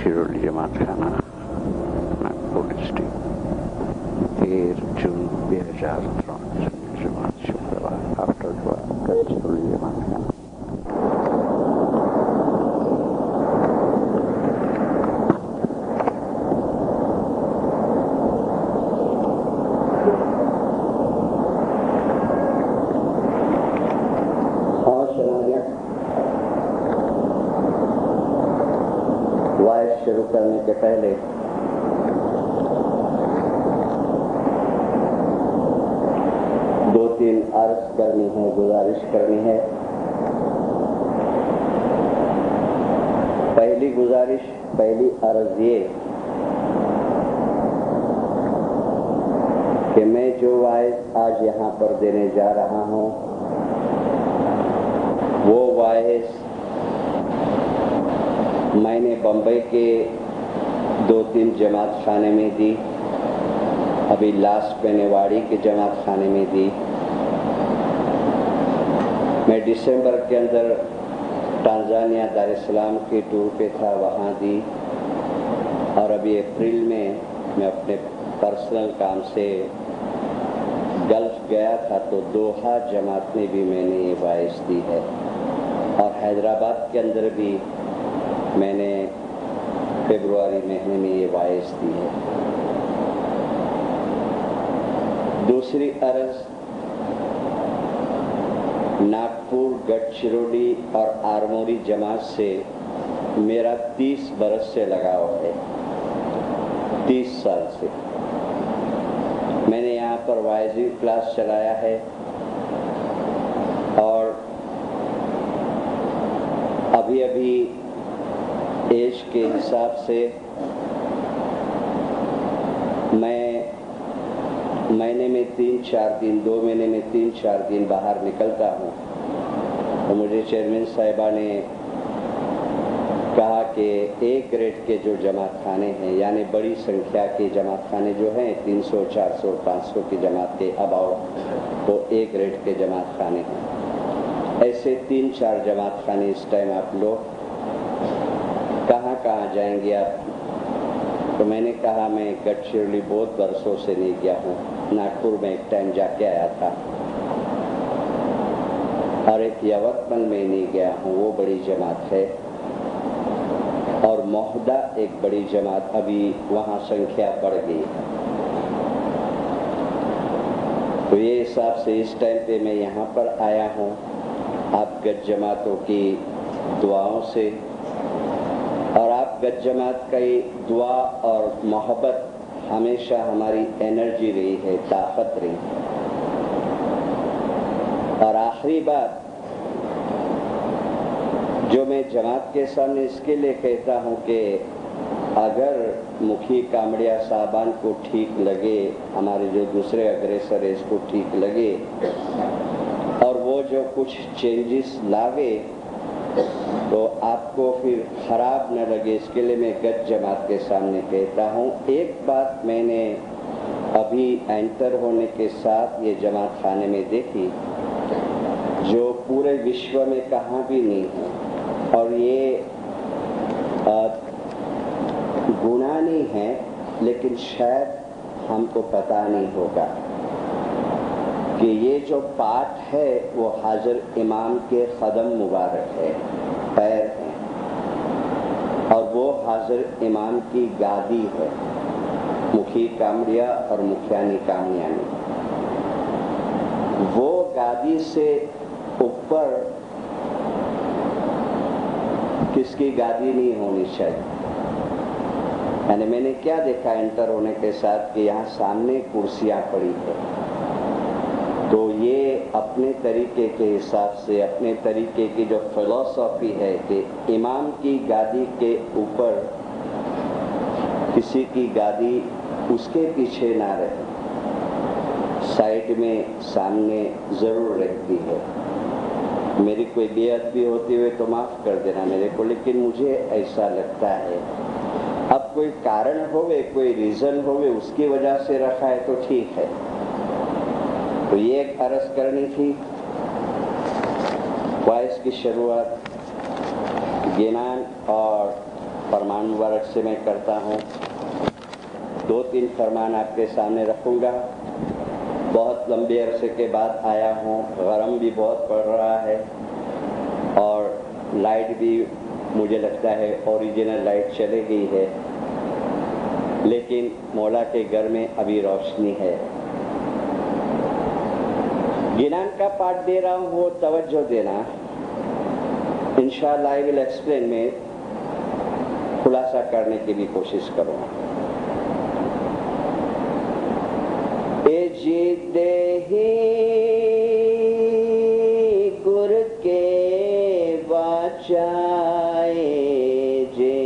शिरोली जमात खाना नागपुर डिस्ट्रिक्ट 13 जून 2003 जमात शुक्रवार आफ्टर शिरोली जमात खाना शुरू करने के पहले दो तीन अर्ज करनी है, गुजारिश करनी है। पहली अर्ज ये कि मैं जो वाइज आज यहाँ पर देने जा रहा हूँ वो वाइज मैंने बम्बई के 2-3 जमात खाने में दी, अभी लास्ट मैंने वाड़ी के जमात खाने में दी। मैं दिसंबर के अंदर टांजानिया दार इस्लाम के टूर पे था, वहाँ दी। और अभी अप्रैल में मैं अपने पर्सनल काम से गल्फ गया था, तो दोहा जमात में भी मैंने ये वाइज दी है। और हैदराबाद के अंदर भी मैंने फरवरी महीने में ये वाइज दी है। दूसरी अर्ज नागपुर, गढ़चिरौली और आरमोरी जमात से मेरा 30 बरस से लगाव है, 30 साल से मैंने यहाँ पर वाइजिंग क्लास चलाया है। और अभी एज के हिसाब से मैं महीने में 3-4 दिन, 2 महीने में 3-4 दिन बाहर निकलता हूँ। तो मुझे चेयरमैन साहिबा ने कहा कि एक ग्रेड के जो जमात खाने हैं, यानी बड़ी संख्या के जमात खाने जो हैं 300, 400, 500 की जमात के अबाउ, तो एक ग्रेड के जमात खाने हैं। ऐसे 3-4 जमात खाने इस टाइम आप लोग कहाँ जाएंगे आप? तो मैंने कहा मैं गढ़चिरौली बहुत बरसों से नहीं गया हूँ, नागपुर में एक टाइम जाके आया था, और एक यवतमल में नहीं गया हूँ, वो बड़ी जमात है। और मोहदा एक बड़ी जमात, अभी वहाँ संख्या बढ़ गई है। तो ये हिसाब से इस टाइम पे मैं यहाँ पर आया हूँ आप गज जमातों की दुआओं से। और आप गज जमात की दुआ और मोहब्बत हमेशा हमारी एनर्जी रही है, ताकत रही है। और आखिरी बात जो मैं जमात के सामने इसके लिए कहता हूँ कि अगर मुखी कामड़िया साहबान को ठीक लगे, हमारे जो दूसरे अग्रेसर है इसको ठीक लगे, और वो जो कुछ चेंजेस लावे तो आपको फिर खराब न लगे, इसके लिए मैं गज जमात के सामने कहता हूँ। एक बात मैंने अभी एंटर होने के साथ ये जमात खाने में देखी जो पूरे विश्व में कहाँ भी नहीं है, और ये गुनाह नहीं है, लेकिन शायद हमको पता नहीं होगा कि ये जो पाठ है वो हाजर इमाम के कदम मुबारक है, पैर हैं, और वो हाजर इमाम की गादी है, मुखी कामड़िया और मुखियानी कामयानी। वो गादी से ऊपर किसकी गादी नहीं होनी चाहिए। यानी मैंने क्या देखा एंटर होने के साथ कि यहाँ सामने कुर्सियाँ पड़ी है, तो ये अपने तरीके के हिसाब से, अपने तरीके की जो फिलॉसफी है कि इमाम की गादी के ऊपर किसी की गादी उसके पीछे ना रहे, साइड में सामने ज़रूर रहती है। मेरी कोई बेअदबी होती हुई तो माफ़ कर देना मेरे को, लेकिन मुझे ऐसा लगता है। अब कोई कारण होवे, कोई रीज़न होवे, उसकी वजह से रखा है तो ठीक है। तो ये एक अर्ज करनी थी। वाइस की शुरुआत ज्ञान और प्रमाण फरमान मुबारक से मैं करता हूँ। 2-3 फरमान आपके सामने रखूँगा। बहुत लंबे अरसे के बाद आया हूँ, गरम भी बहुत पड़ रहा है और लाइट भी मुझे लगता है ओरिजिनल लाइट चली गई है, लेकिन मौला के घर में अभी रोशनी है। गिनान का पाठ दे रहा हूँ, वो तवज्जो देना। इंशाअल्लाह आई विल एक्सप्लेन में खुलासा करने की भी कोशिश करूँगा। ए जी देही गुर के बचाए जे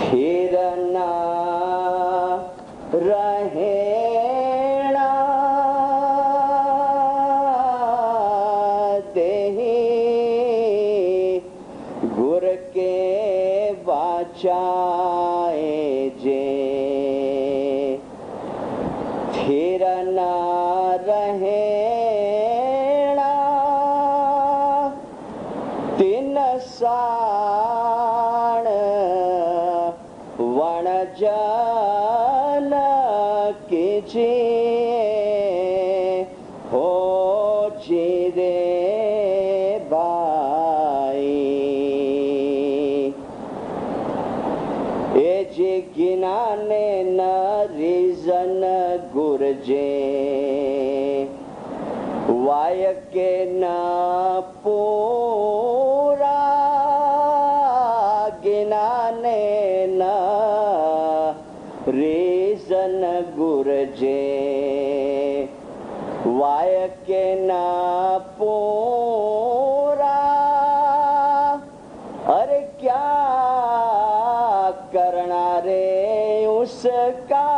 फिर ना रहे चाहे जे फिर ना रहेणा तिन साण वण जन कीजिए हो जी रे गिनाने न रीजन गुरजे वाय के न पूरा गिनाने न रीजन गुरजे वाय के न पूरा। अरे क्या करना रे उसका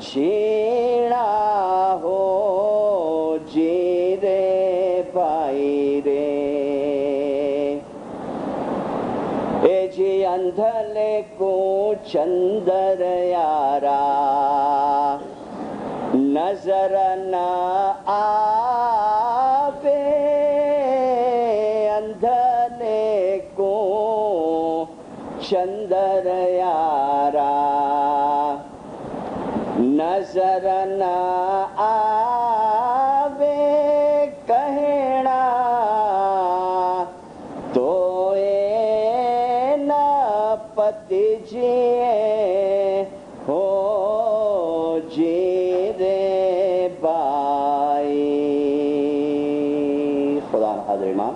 जीना हो जी रे भाई रे। ए जी अंधले को चंदर यारा नजर न आवे, अंधले को चंदर यारा नजर न आवे कहना तो ए न पति जिए हो जी रे बाई। खुदा हाज़िर इमाम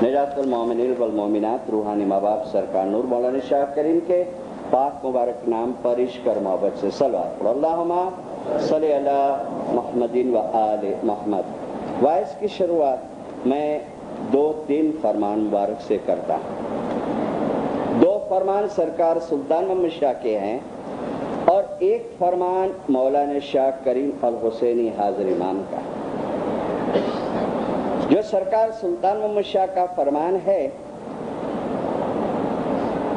निजातुल मोमिनीन वल मोमिनात रूहानी माँ बाप सरकार नूर मौलाना शाह करीम के पाक मुबारक नाम पर इश्क और मोहब्बत से सलवात पढ़ो। अल्लाहुम्मा सल्ली अला मुहम्मदिन व आले मोहम्मद। वाइस की शुरुआत मैं 2-3 फरमान मुबारक से करता हूँ। 2 फरमान सरकार सुल्तान मोहम्मद शाह के हैं और 1 फरमान मौलाना शाह करीम अल हुसैनी हाज़िर इमाम का। जो सरकार सुल्तान मोहम्मद शाह का फरमान है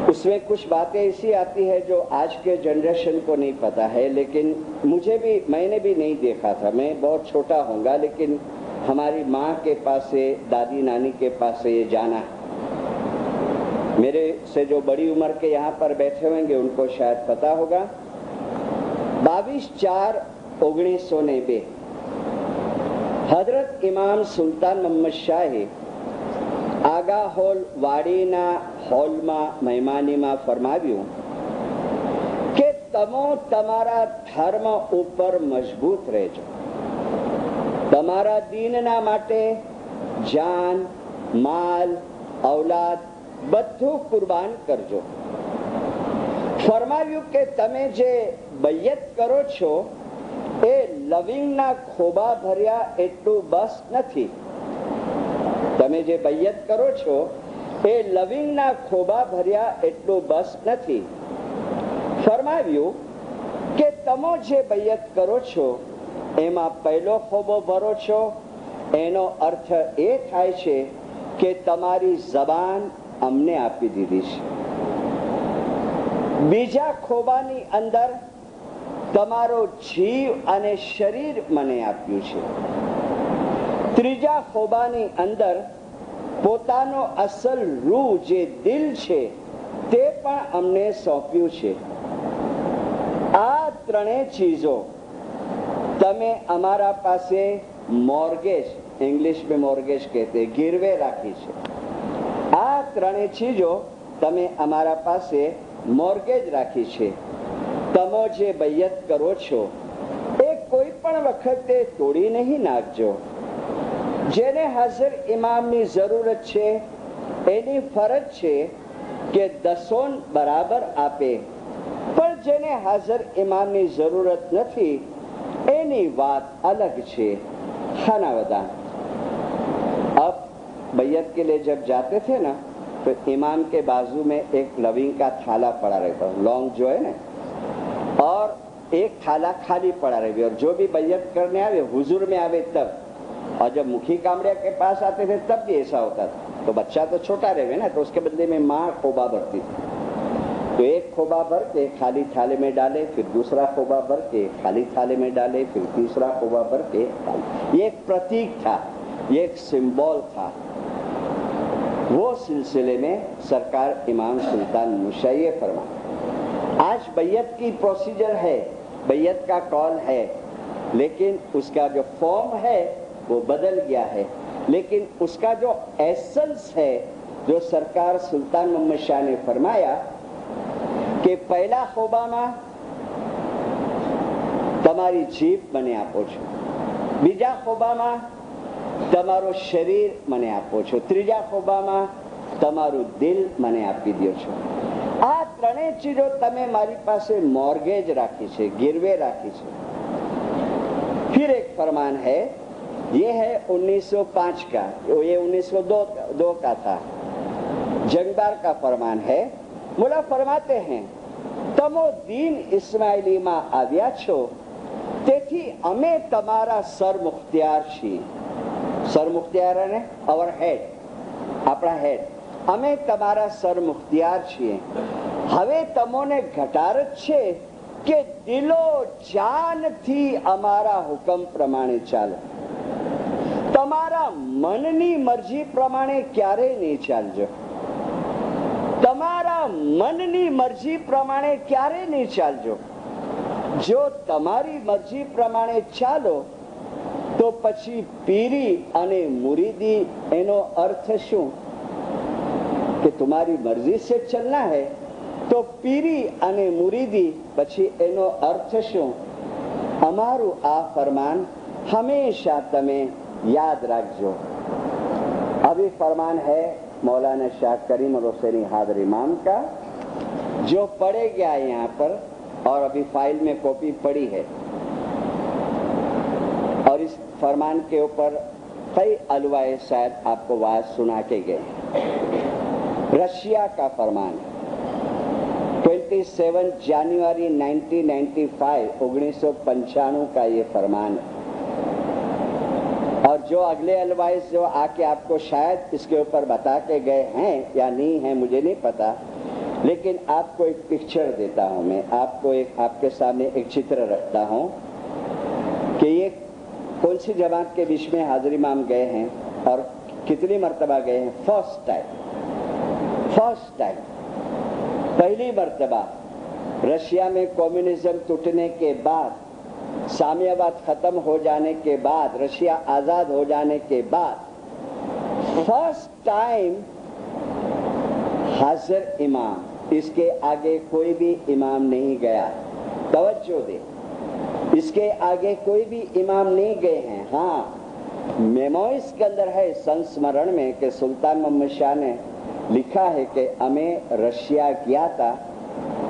उसमें कुछ बातें ऐसी आती है जो आज के जनरेशन को नहीं पता है, लेकिन मैंने भी नहीं देखा था। मैं बहुत छोटा होऊंगा, लेकिन हमारी माँ के पास से, दादी नानी के पास से ये जाना है। मेरे से जो बड़ी उम्र के यहाँ पर बैठे होंगे उनको शायद पता होगा। 22/4/1990 हजरत इमाम सुल्तान मोहम्मद शाह आगा होल वाड़ीना હોલમાં મહેમાનીમાં ફરમાવ્યું કે તમો તમારા ધર્મ ઉપર મજબૂત રહેજો, તમારા દીનના માટે જાન માલ औलाद બધું કુરબાન કરજો। ફરમાવ્યું કે તમે જે બૈયત કરો છો એ લવિંગના ખોબા ભર્યા એટલું બસ નથી। તમે જે બૈયત કરો છો એ લવિંગના ખોબા ભર્યા એટલું બસ નથી। ફરમાવ્યું કે તમે જે બૈયત કરો છો એમાં પહેલો ખોબો ભરો છો, એનો અર્થ એ થાય છે કે તમારી જબાન અમને આપી દીધી છે। બીજા ખોબાની અંદર તમારો જીવ અને શરીર મને આપ્યું છે। ત્રીજા ખોબાની અંદર પોતાનો અસલ રૂહ જે દિલ છે તે પણ અમને સોંપ્યું છે. આ ત્રણેય ચીજો તમે અમારા પાસે મોર્ગેજ, इंग्लिश में मोर्गेज कहते, गिरवे राखी છે. આ ત્રણેય ચીજો તમે અમારા પાસે મોર્ગેજ રાખી છે. તમે જે બૈયત કરો છો એ કોઈ પણ વખતે તોડી નહીં નાખજો. જેને હાજર ઇમામની જરૂરત છે એની ફરજ છે કે દસોન બરાબર આપે, પણ જેને હાજર ઇમામની જરૂરત નથી એની વાત અલગ છે. खानावदान. अब बैयत के लिए जब जाते थे ना तो इमाम के बाजू में एक लविंग का थाला पड़ा रहता, लौंग जो है ना, और एक थाला खाली पड़ा रहे. और जो भी बैयत करने आवे हुजूर में आवे तब, और जब मुखी कामड़िया के पास आते थे तब भी ऐसा होता था. तो बच्चा तो छोटा रहे ना, तो उसके बदले में माँ खोबा भरती थी. तो एक खोबा भर के खाली थाले में डाले, फिर दूसरा खोबा भर के खाली थाले में डाले, फिर तीसरा खोबा भर के. ये एक प्रतीक था, ये एक सिंबल था. वो सिलसिले में सरकार इमाम सुल्तान मुशय्य फरमा. आज बैयत की प्रोसीजर है, बैयत का कॉल है, लेकिन उसका जो फॉर्म है वो बदल गया है. लेकिन उसका जो एसेंस है, जो सरकार सुल्तान मोहम्मद शाह ने फरमाया કે પહેલા ખોબામાં તમારી જીભ મને આપો છો, બીજા ખોબામાં તમારો શરીર મને આપો છો, ત્રીજા ખોબામાં તમારું દિલ મને આપી દો છો. આ ત્રણેય ચીજો તમે મારી પાસે મોર્ગેજ રાખી છે, गिरवे રાખી છે. फिर एक फरमान है, ये है 1905 का, ये 1902 का था, जंगबार का फरमान है. मुला फरमाते हैं, तमो दीन इस्माइली માં આવ્યા છો તેથી અમે તમારા સરમુખ્તિયાર છીએ. સરમુખ્તિયાર અને અવર હેડ, આપણા હેડ, અમે તમારા સરમુખ્તિયાર છીએ. હવે તમોને ઘટારત છે કે દિલો જાનથી અમારા હુકમ પ્રમાણે ચાલો. તમારા મનની મરજી પ્રમાણે ક્યારેય નહીં ચાલજો. તમારા મનની મરજી પ્રમાણે ક્યારે નહીં ચાલજો. જો તમારી મરજી પ્રમાણે ચાલો તો પછી પીરી અને મુરીદી એનો अर्थ શું? કે તમારી મરજી से चलना है तो પીરી અને મુરીદી, પછી એનો अर्थ શું? અમારું આ ફરમાન હંમેશા તમે યાદ રાખજો. अभी फरमान है मौलाना शाह करीम और हुसैनी हादर इमाम का, जो पढ़े गया है यहाँ पर, और अभी फाइल में कॉपी पड़ी है. और इस फरमान के ऊपर कई अलवाए शायद आपको वाज सुना के गए. रशिया का फरमान 27 जनवरी 1995, 1995 का ये फरमान है. और जो अगले अलवाइस जो आके आपको शायद इसके ऊपर बता के गए हैं या नहीं है मुझे नहीं पता, लेकिन आपको एक पिक्चर देता हूं मैं, आपको एक आपके सामने एक चित्र रखता हूं कि ये कौन सी जमात के बीच में हाजिर इमाम गए हैं और कितनी मर्तबा गए हैं. फर्स्ट टाइम पहली मर्तबा रशिया में कम्युनिज्म टूटने के बाद, साम्यवाद खत्म हो जाने के बाद, रशिया आजाद हो जाने के बाद फर्स्ट टाइम हाजिर इमाम, इसके आगे कोई भी इमाम नहीं गया. तवज्जो दे, इसके आगे कोई भी इमाम नहीं गए हैं. हाँ, मेमोइस के अंदर है संस्मरण में कि सुल्तान मोहम्मद शाह ने लिखा है कि हमें रशिया गया था,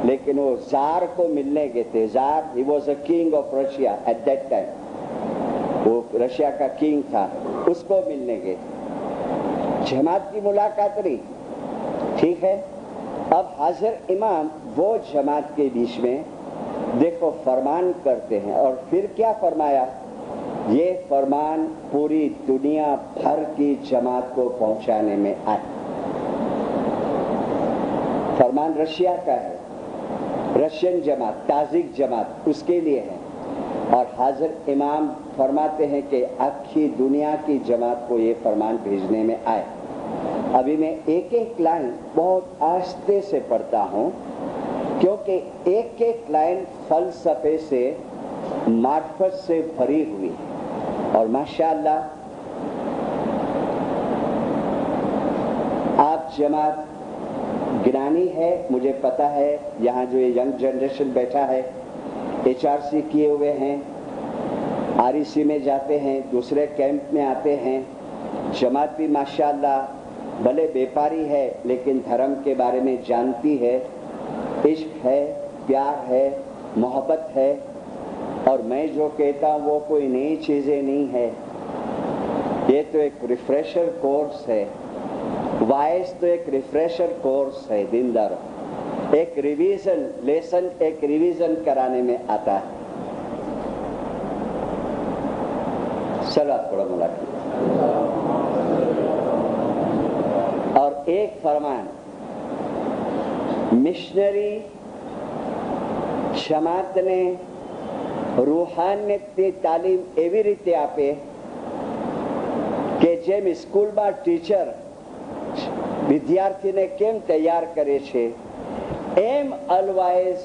लेकिन वो जार को मिलने गए थे. Jar, he was a king of Russia at that time, वो रशिया का किंग था, उसको मिलने गए. जमात की मुलाकात रही, ठीक है. अब हाजिर इमाम वो जमात के बीच में देखो फरमान करते हैं. और फिर क्या फरमाया? ये फरमान पूरी दुनिया भर की जमात को पहुंचाने में आए. फरमान रशिया का है, रशियन जमात, ताजिक जमात, उसके लिए है. और हाजिर इमाम फरमाते हैं कि आखी दुनिया की जमात को ये फरमान भेजने में आए. अभी मैं एक एक लाइन बहुत आस्ते से पढ़ता हूँ, क्योंकि एक एक लाइन फलसफे से, मार्फत से भरी हुई है। और माशाअल्लाह आप जमात ज्ञानी है, मुझे पता है। यहाँ जो ये यंग जनरेशन बैठा है, HRC किए हुए हैं, REC में जाते हैं, दूसरे कैंप में आते हैं। जमात भी माशाअल्लाह भले व्यापारी है लेकिन धर्म के बारे में जानती है, इश्क है, प्यार है, मोहब्बत है। और मैं जो कहता हूँ वो कोई नई चीज़ें नहीं है, ये तो एक रिफ्रेशर कोर्स है। वाइस तो एक रिफ्रेशर कोर्स है, दिनदार एक रिवीजन लेसन, एक रिवीजन कराने में आता है। चलो आप थोड़ा मुलाकात। और एक फरमान, मिशनरी જમાતને રૂહાનિયતની તાલીમ એવી રીતે આપે કે જેમ સ્કૂલમાં ટીચર વિદ્યાર્થીને કેમ તૈયાર કરે છે એમ અલવાઇઝ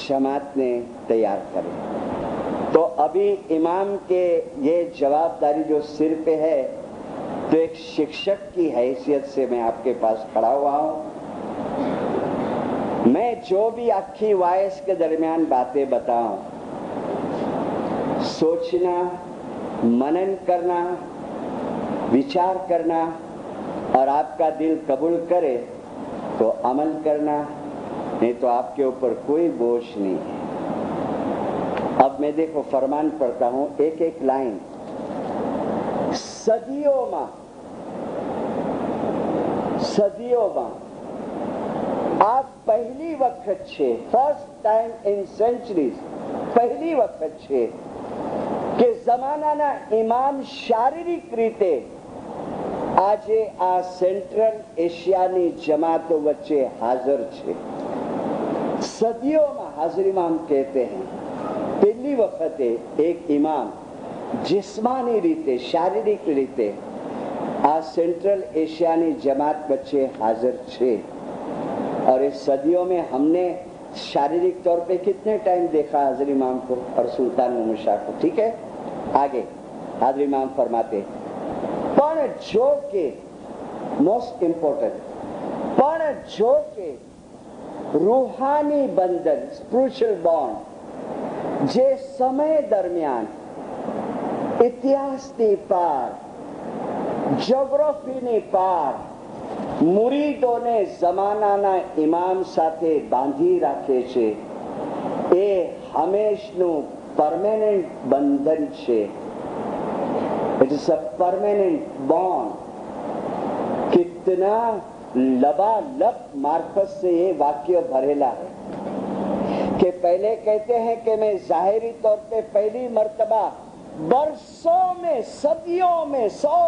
જમાતને तैयार करे। तो अभी इमाम के ये जवाबदारी जो सिर पे है, तो एक शिक्षक की हैसियत से मैं आपके पास खड़ा हुआ हूँ। मैं जो भी आखी वायस के दरमियान बातें बताऊं, सोचना, मनन करना, विचार करना, और आपका दिल कबूल करे तो अमल करना, नहीं तो आपके ऊपर कोई बोझ नहीं है। अब मैं देखो फरमान पढ़ता हूं, एक एक लाइन। सदियों में આ પહેલી વખત છે, ફર્સ્ટ ટાઈમ ઇન સેન્ચુરીઝ, પહેલી વખત છે કે જમાનાના ઇમામ શારીરિક રીતે આજે આ સેન્ટ્રલ એશિયાની જમાતો વચ્ચે હાજર છે। સદીઓમાં હાજર ઇમામ કહેते हैं, પહેલી વખતે એક ઇમામ જિસ્માની રીતે, શારીરિક રીતે આ સેન્ટ્રલ એશિયાની જમાત વચ્ચે હાજર છે। और इस सदियों में हमने शारीरिक तौर पे कितने टाइम देखा हाजिर इमाम को और सुल्तान मुमशा को, ठीक है। आगे हाजिर इमाम फरमाते, पण जो के मोस्ट इंपोर्टेंट, पण जो के रूहानी बंधन, स्पिरिचुअल बॉन्ड जे समय दरमियान इतिहासनी पार, ज्योग्राफीनी पार મુરીદોને જમાનાના ઇમામ સાથે બાંધી રાખે છે, એ હંમેશનું પરમેનન્ટ બંધન છે। It is a permanent bond. कितना लबालब मार्फत से ये वाक्य भरेला है कि पहले कहते हैं कि मैं जाहिरी तौर पे पहली मर्तबा वर्षों में, सदियों में, 100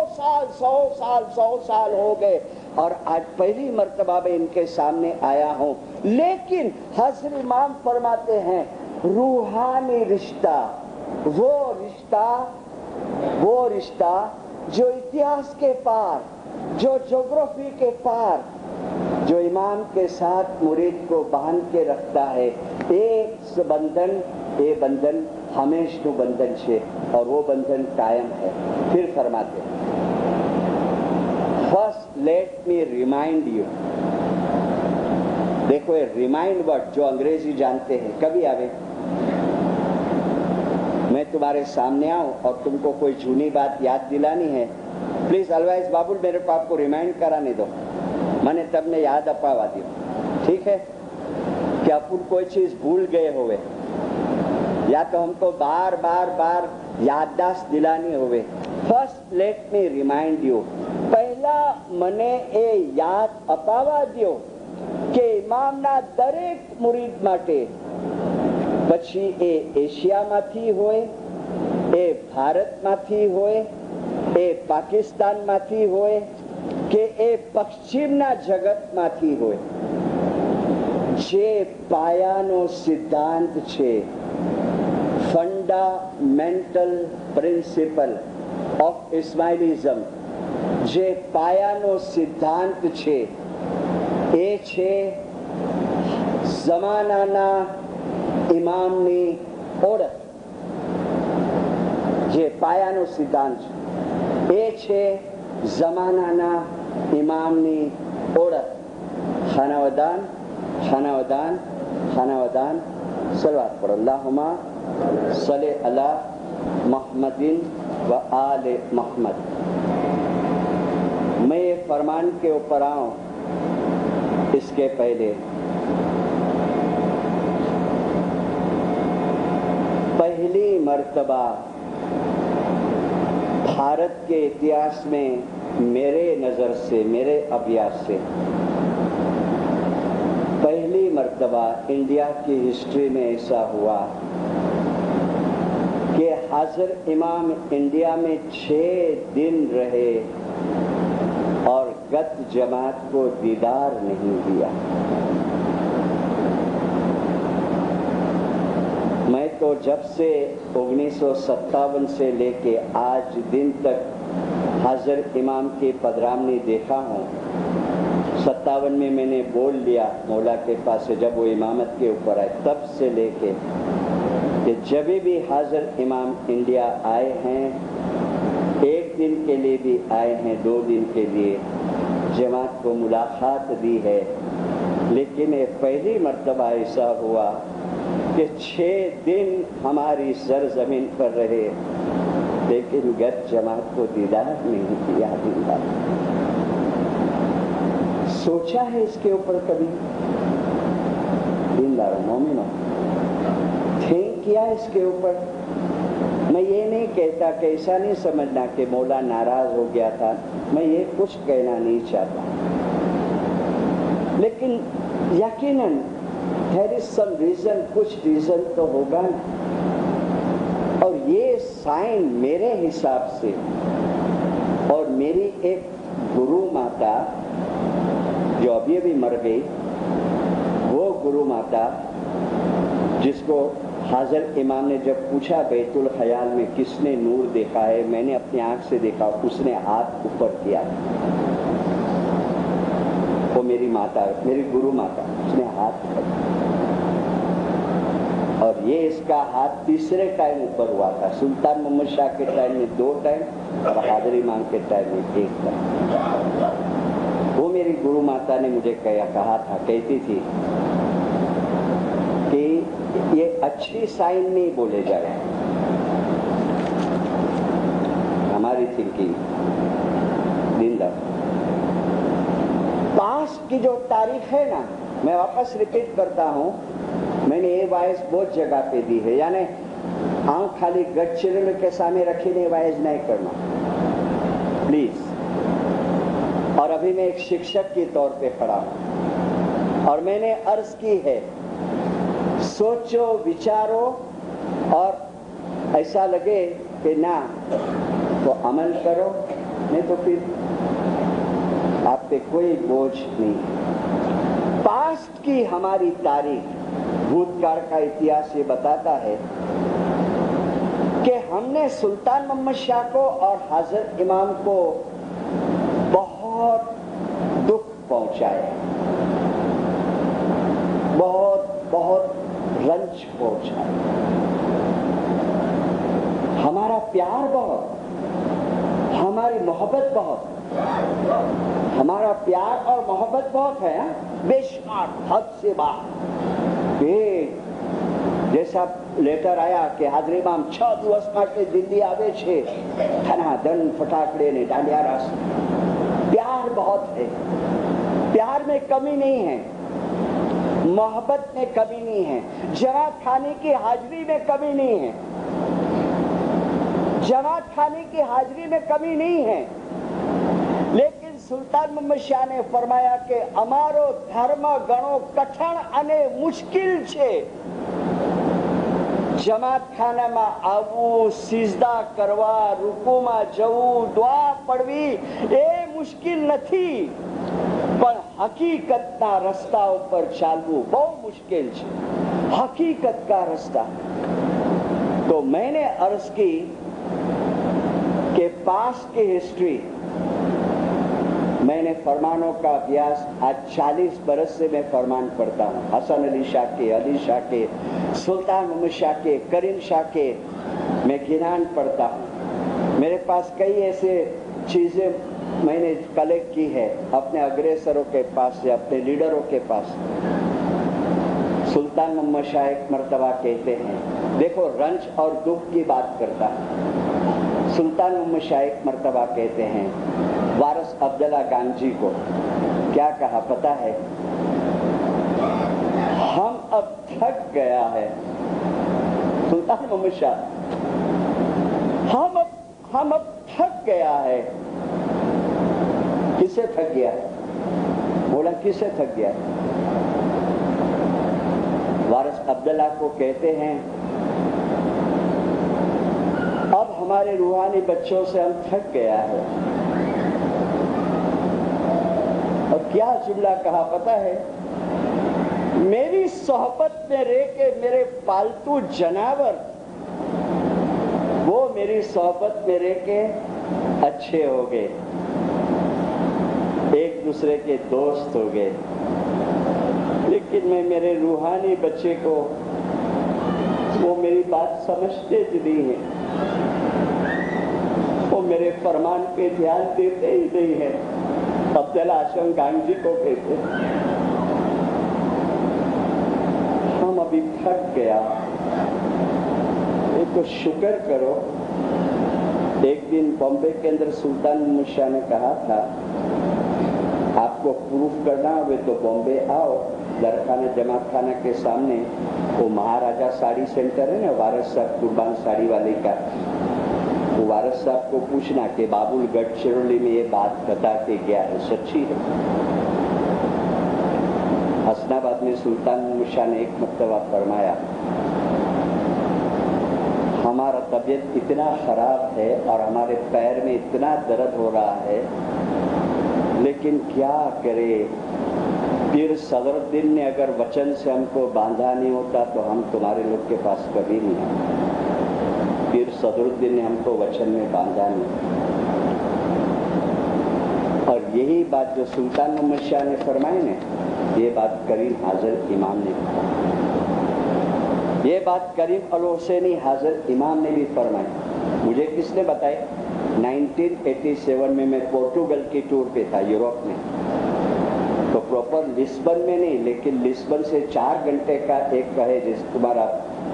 साल हो गए और आज पहली मर्तबा में इनके सामने आया हूं। लेकिन हज़रत इमाम फरमाते हैं रूहानी रिश्ता, वो रिश्ता जो इतिहास के पार, जो ज्योग्राफी के पार, जो इमाम के साथ मुरीद को बांध के रखता है, एक बंधन, ये बंधन हमेशा बंधन है और वो बंधन कायम है। फिर फरमाते हैं, first let me remind you. देखो ये रिमाइंड वर्ड जो अंग्रेजी जानते हैं, कभी आवे मैं तुम्हारे सामने आऊं और तुमको कोई जूनी बात याद दिलानी है, प्लीज अलवाइज बाबुल मेरे को आपको रिमाइंड कराने दो, मैंने तबने याद अपावा दियो, ठीक है। कि अपन कोई चीज भूल गए होवे या तो हमको बार बार याददाश्त दिलानी होवे। First let me remind you, पहला मने ए याद अपावा दियो કે ઇમામના દરેક મુરીદ માટે, પછી એ એશિયામાંથી હોય, એ ભારતમાંથી હોય, એ પાકિસ્તાનમાંથી હોય કે એ પશ્ચિમના જગતમાંથી હોય, જે પાયાનો સિદ્ધાંત છે, ફંડામેન્ટલ પ્રિન્સિપલ ઓફ ઇસ્માઇલિઝમ, જે પાયાનો સિદ્ધાંત છે એ છે જમાનાના ઇમામની ઓળખ. જે પાયાનો સિદ્ધાંત છે એ છે જમાનાના ઇમામની ઓળખ. ખાનાવદાન ખાનાવદાન ખાનાવદાન સલવાત પર અલ્લાहुम्मा सल्ले अला मोहम्मदिन व आले मोहम्मद. मैं ये फरमान के ऊपर आऊं इसके पहले पहली मर्तबा भारत के इतिहास में मेरे नज़र से, मेरे अभ्यास से पहली मर्तबा इंडिया की हिस्ट्री में ऐसा हुआ कि हाजिर इमाम इंडिया में 6 दिन रहे और गत जमात को दीदार नहीं दिया. मैं तो जब से 1957 से लेके आज दिन तक हाजिर इमाम की पदरामनी देखा हूँ. 57 में मैंने बोल लिया मौला के पास से जब वो इमामत के ऊपर आए, तब से लेके कि जब भी हाजिर इमाम इंडिया आए हैं, 1 दिन के लिए भी आए हैं, 2 दिन के लिए जमात को मुलाकात दी है. लेकिन ये पहली मर्तबा ऐसा हुआ कि 6 दिन हमारी सरजमीन पर रहे लेकिन गत जमात को दीदार नहीं किया. दीदार सोचा है इसके ऊपर कभी? दीनदार मोमिनो थिंक किया इसके ऊपर? मैं ये नहीं कहता कि ऐसा नहीं समझना कि मौला नाराज हो गया था, मैं ये कुछ कहना नहीं चाहता, लेकिन यकीनन there is some reason, कुछ रीजन तो होगा ना. और ये साइन मेरे हिसाब से, और मेरी एक गुरु माता जो अभी मर गई, वो गुरु माता जिसको हाजिर इमाम ने जब पूछा बैतुल ख्याल में किसने नूर देखा है, मैंने अपनी आंख से देखा, उसने हाथ ऊपर किया. वो मेरी माता, मेरी गुरु माता, उसने हाथ ऊपर किया. और ये इसका हाथ तीसरे टाइम ऊपर हुआ था. सुल्तान मोहम्मद शाह के टाइम में 2 टाइम और हाजिर इमाम के टाइम में 1 टाइम. वो मेरी गुरु माता ने मुझे कहा था, कहती थी कि ये अच्छी साइन नहीं बोले जाए. हमारी थिंकिंग दीनदार पास्ट की जो तारीख है ना, मैं वापस रिपीट करता हूँ, मैंने ये वाइस बहुत जगह पे दी है. यानी आंख खाली गट चिल्ड्रन के सामने रखीने वाइस नहीं करना प्लीज. और अभी मैं एक शिक्षक के तौर पे खड़ा हूं और मैंने अर्ज की है, सोचो विचारो और ऐसा लगे कि ना तो अमल करो, नहीं तो फिर आप पे कोई बोझ नहीं. पास्ट की हमारी तारीख, भूतकाल का इतिहास ये बताता है कि हमने सुल्तान मोहम्मद शाह को और हाजिर इमाम को बहुत दुख पहुंचाया, बहुत बहुत रंज पहुंचाया. हमारा प्यार बहुत, हमारी मोहब्बत बहुत, हमारा प्यार और मोहब्बत बहुत है, बेशुमार, हद से बाहर. जैसा लेटर आया कि हाजिर इमाम 6 દિવસ માટે દિલ્હી આવે છે, ધનાધન ફટાકડે ને દાંડિયા રાસ. प्यार बहुत है, प्यार में कमी नहीं है, मोहब्बत में कमी नहीं है, जमात खाने की हाजिरी में कमी नहीं है, जमात खाने की हाजिरी में कमी नहीं है. लेकिन सुल्तान मोहम्मद शाह ने फरमाया कि अमारो धर्म घणो कठण अने मुश्किल छे. जमात खानाમાં આવવું, સિજદા કરવા, રૂકુમાં જવું, દુઆ પઢવી એ મુશ્કેલ નથી, પણ હકીકતના રસ્તા ઉપર ચાલવું બહુ મુશ્કેલ છે. हकीकत का रास्ता. तो मैंने अर्ज की कि पास्ट की हिस्ट्री फरमानों का अभ्यास, आज 40 बरस से मैं फरमान पढ़ता हूँ। हसन अली शाह के, सुल्तान मोहम्मद शाह के, करीम शाह के मैं गिनान पढ़ता हूँ। मेरे पास कई ऐसे चीज़ें मैंने कलेक्ट की है अपने अग्रेसरों के पास से, अपने लीडरों के पास। सुल्तान मोहम्मद शाह एक मर्तबा कहते हैं, देखो रंज और दुख की बात करता है। सुल्तान मोहम्मद शाह एक मर्तबा कहते हैं वारिस अब्दुल्ला गांधी को, क्या कहा पता है? हम अब थक गया है। सुल्तान मोहम्मद शाह, हम अब थक गया है। किससे थक गया? बोला किससे थक गया? वारिस अब्दुल्ला को कहते हैं अब हमारे रूहानी बच्चों से हम थक गया है। और क्या जुमला कहा पता है? मेरी सोहबत में रह के मेरे पालतू जानवर, वो मेरी सोहबत में रह के अच्छे हो गए, एक दूसरे के दोस्त हो गए। लेकिन मैं मेरे रूहानी बच्चे को, वो मेरी बात समझते नहीं है, वो मेरे फरमान पे ध्यान देते ही नहीं है। अब्दुल्ला आशम गांधी को कहते हम अभी थक गया। एक तो शुक्र करो, एक दिन बॉम्बे के अंदर सुल्तान मोहम्मद शाह ने कहा था आपको प्रूफ करना हो तो बॉम्बे आओ, दरखाना जमात खाना के सामने वो महाराजा साड़ी सेंटर है ना, वारिस साहब कुर्बान साड़ी वाले का, वो वारिस साहब को पूछना कि बाबुल गढ़चिरौली में ये बात बता के गया है, सच्ची है। हसनाबाद में सुल्तान मोहम्मद शाह ने एक मर्तबा फरमाया हमारा तबीयत इतना खराब है और हमारे पैर में इतना दर्द हो रहा है, लेकिन क्या करे, पीर सदरुद्दीन ने अगर वचन से हमको बांधा नहीं होता तो हम तुम्हारे लोग के पास कभी नहीं आए। पीर सदरुद्दीन ने हमको वचन में बांधा नहीं। और यही बात जो सुल्तान मोहम्मद शाह ने फरमाई ने, ये बात करीम हाजिर इमाम ने, ये बात करीम अल हुसैनी हाजिर इमाम ने भी फरमाई। मुझे किसने बताई? 1987 में मैं पोर्टुगल की टूर पे था यूरोप में, तो प्रॉपर लिस्बन में नहीं, लेकिन लिस्बन से 4 घंटे का एक है जिस तुम्हारा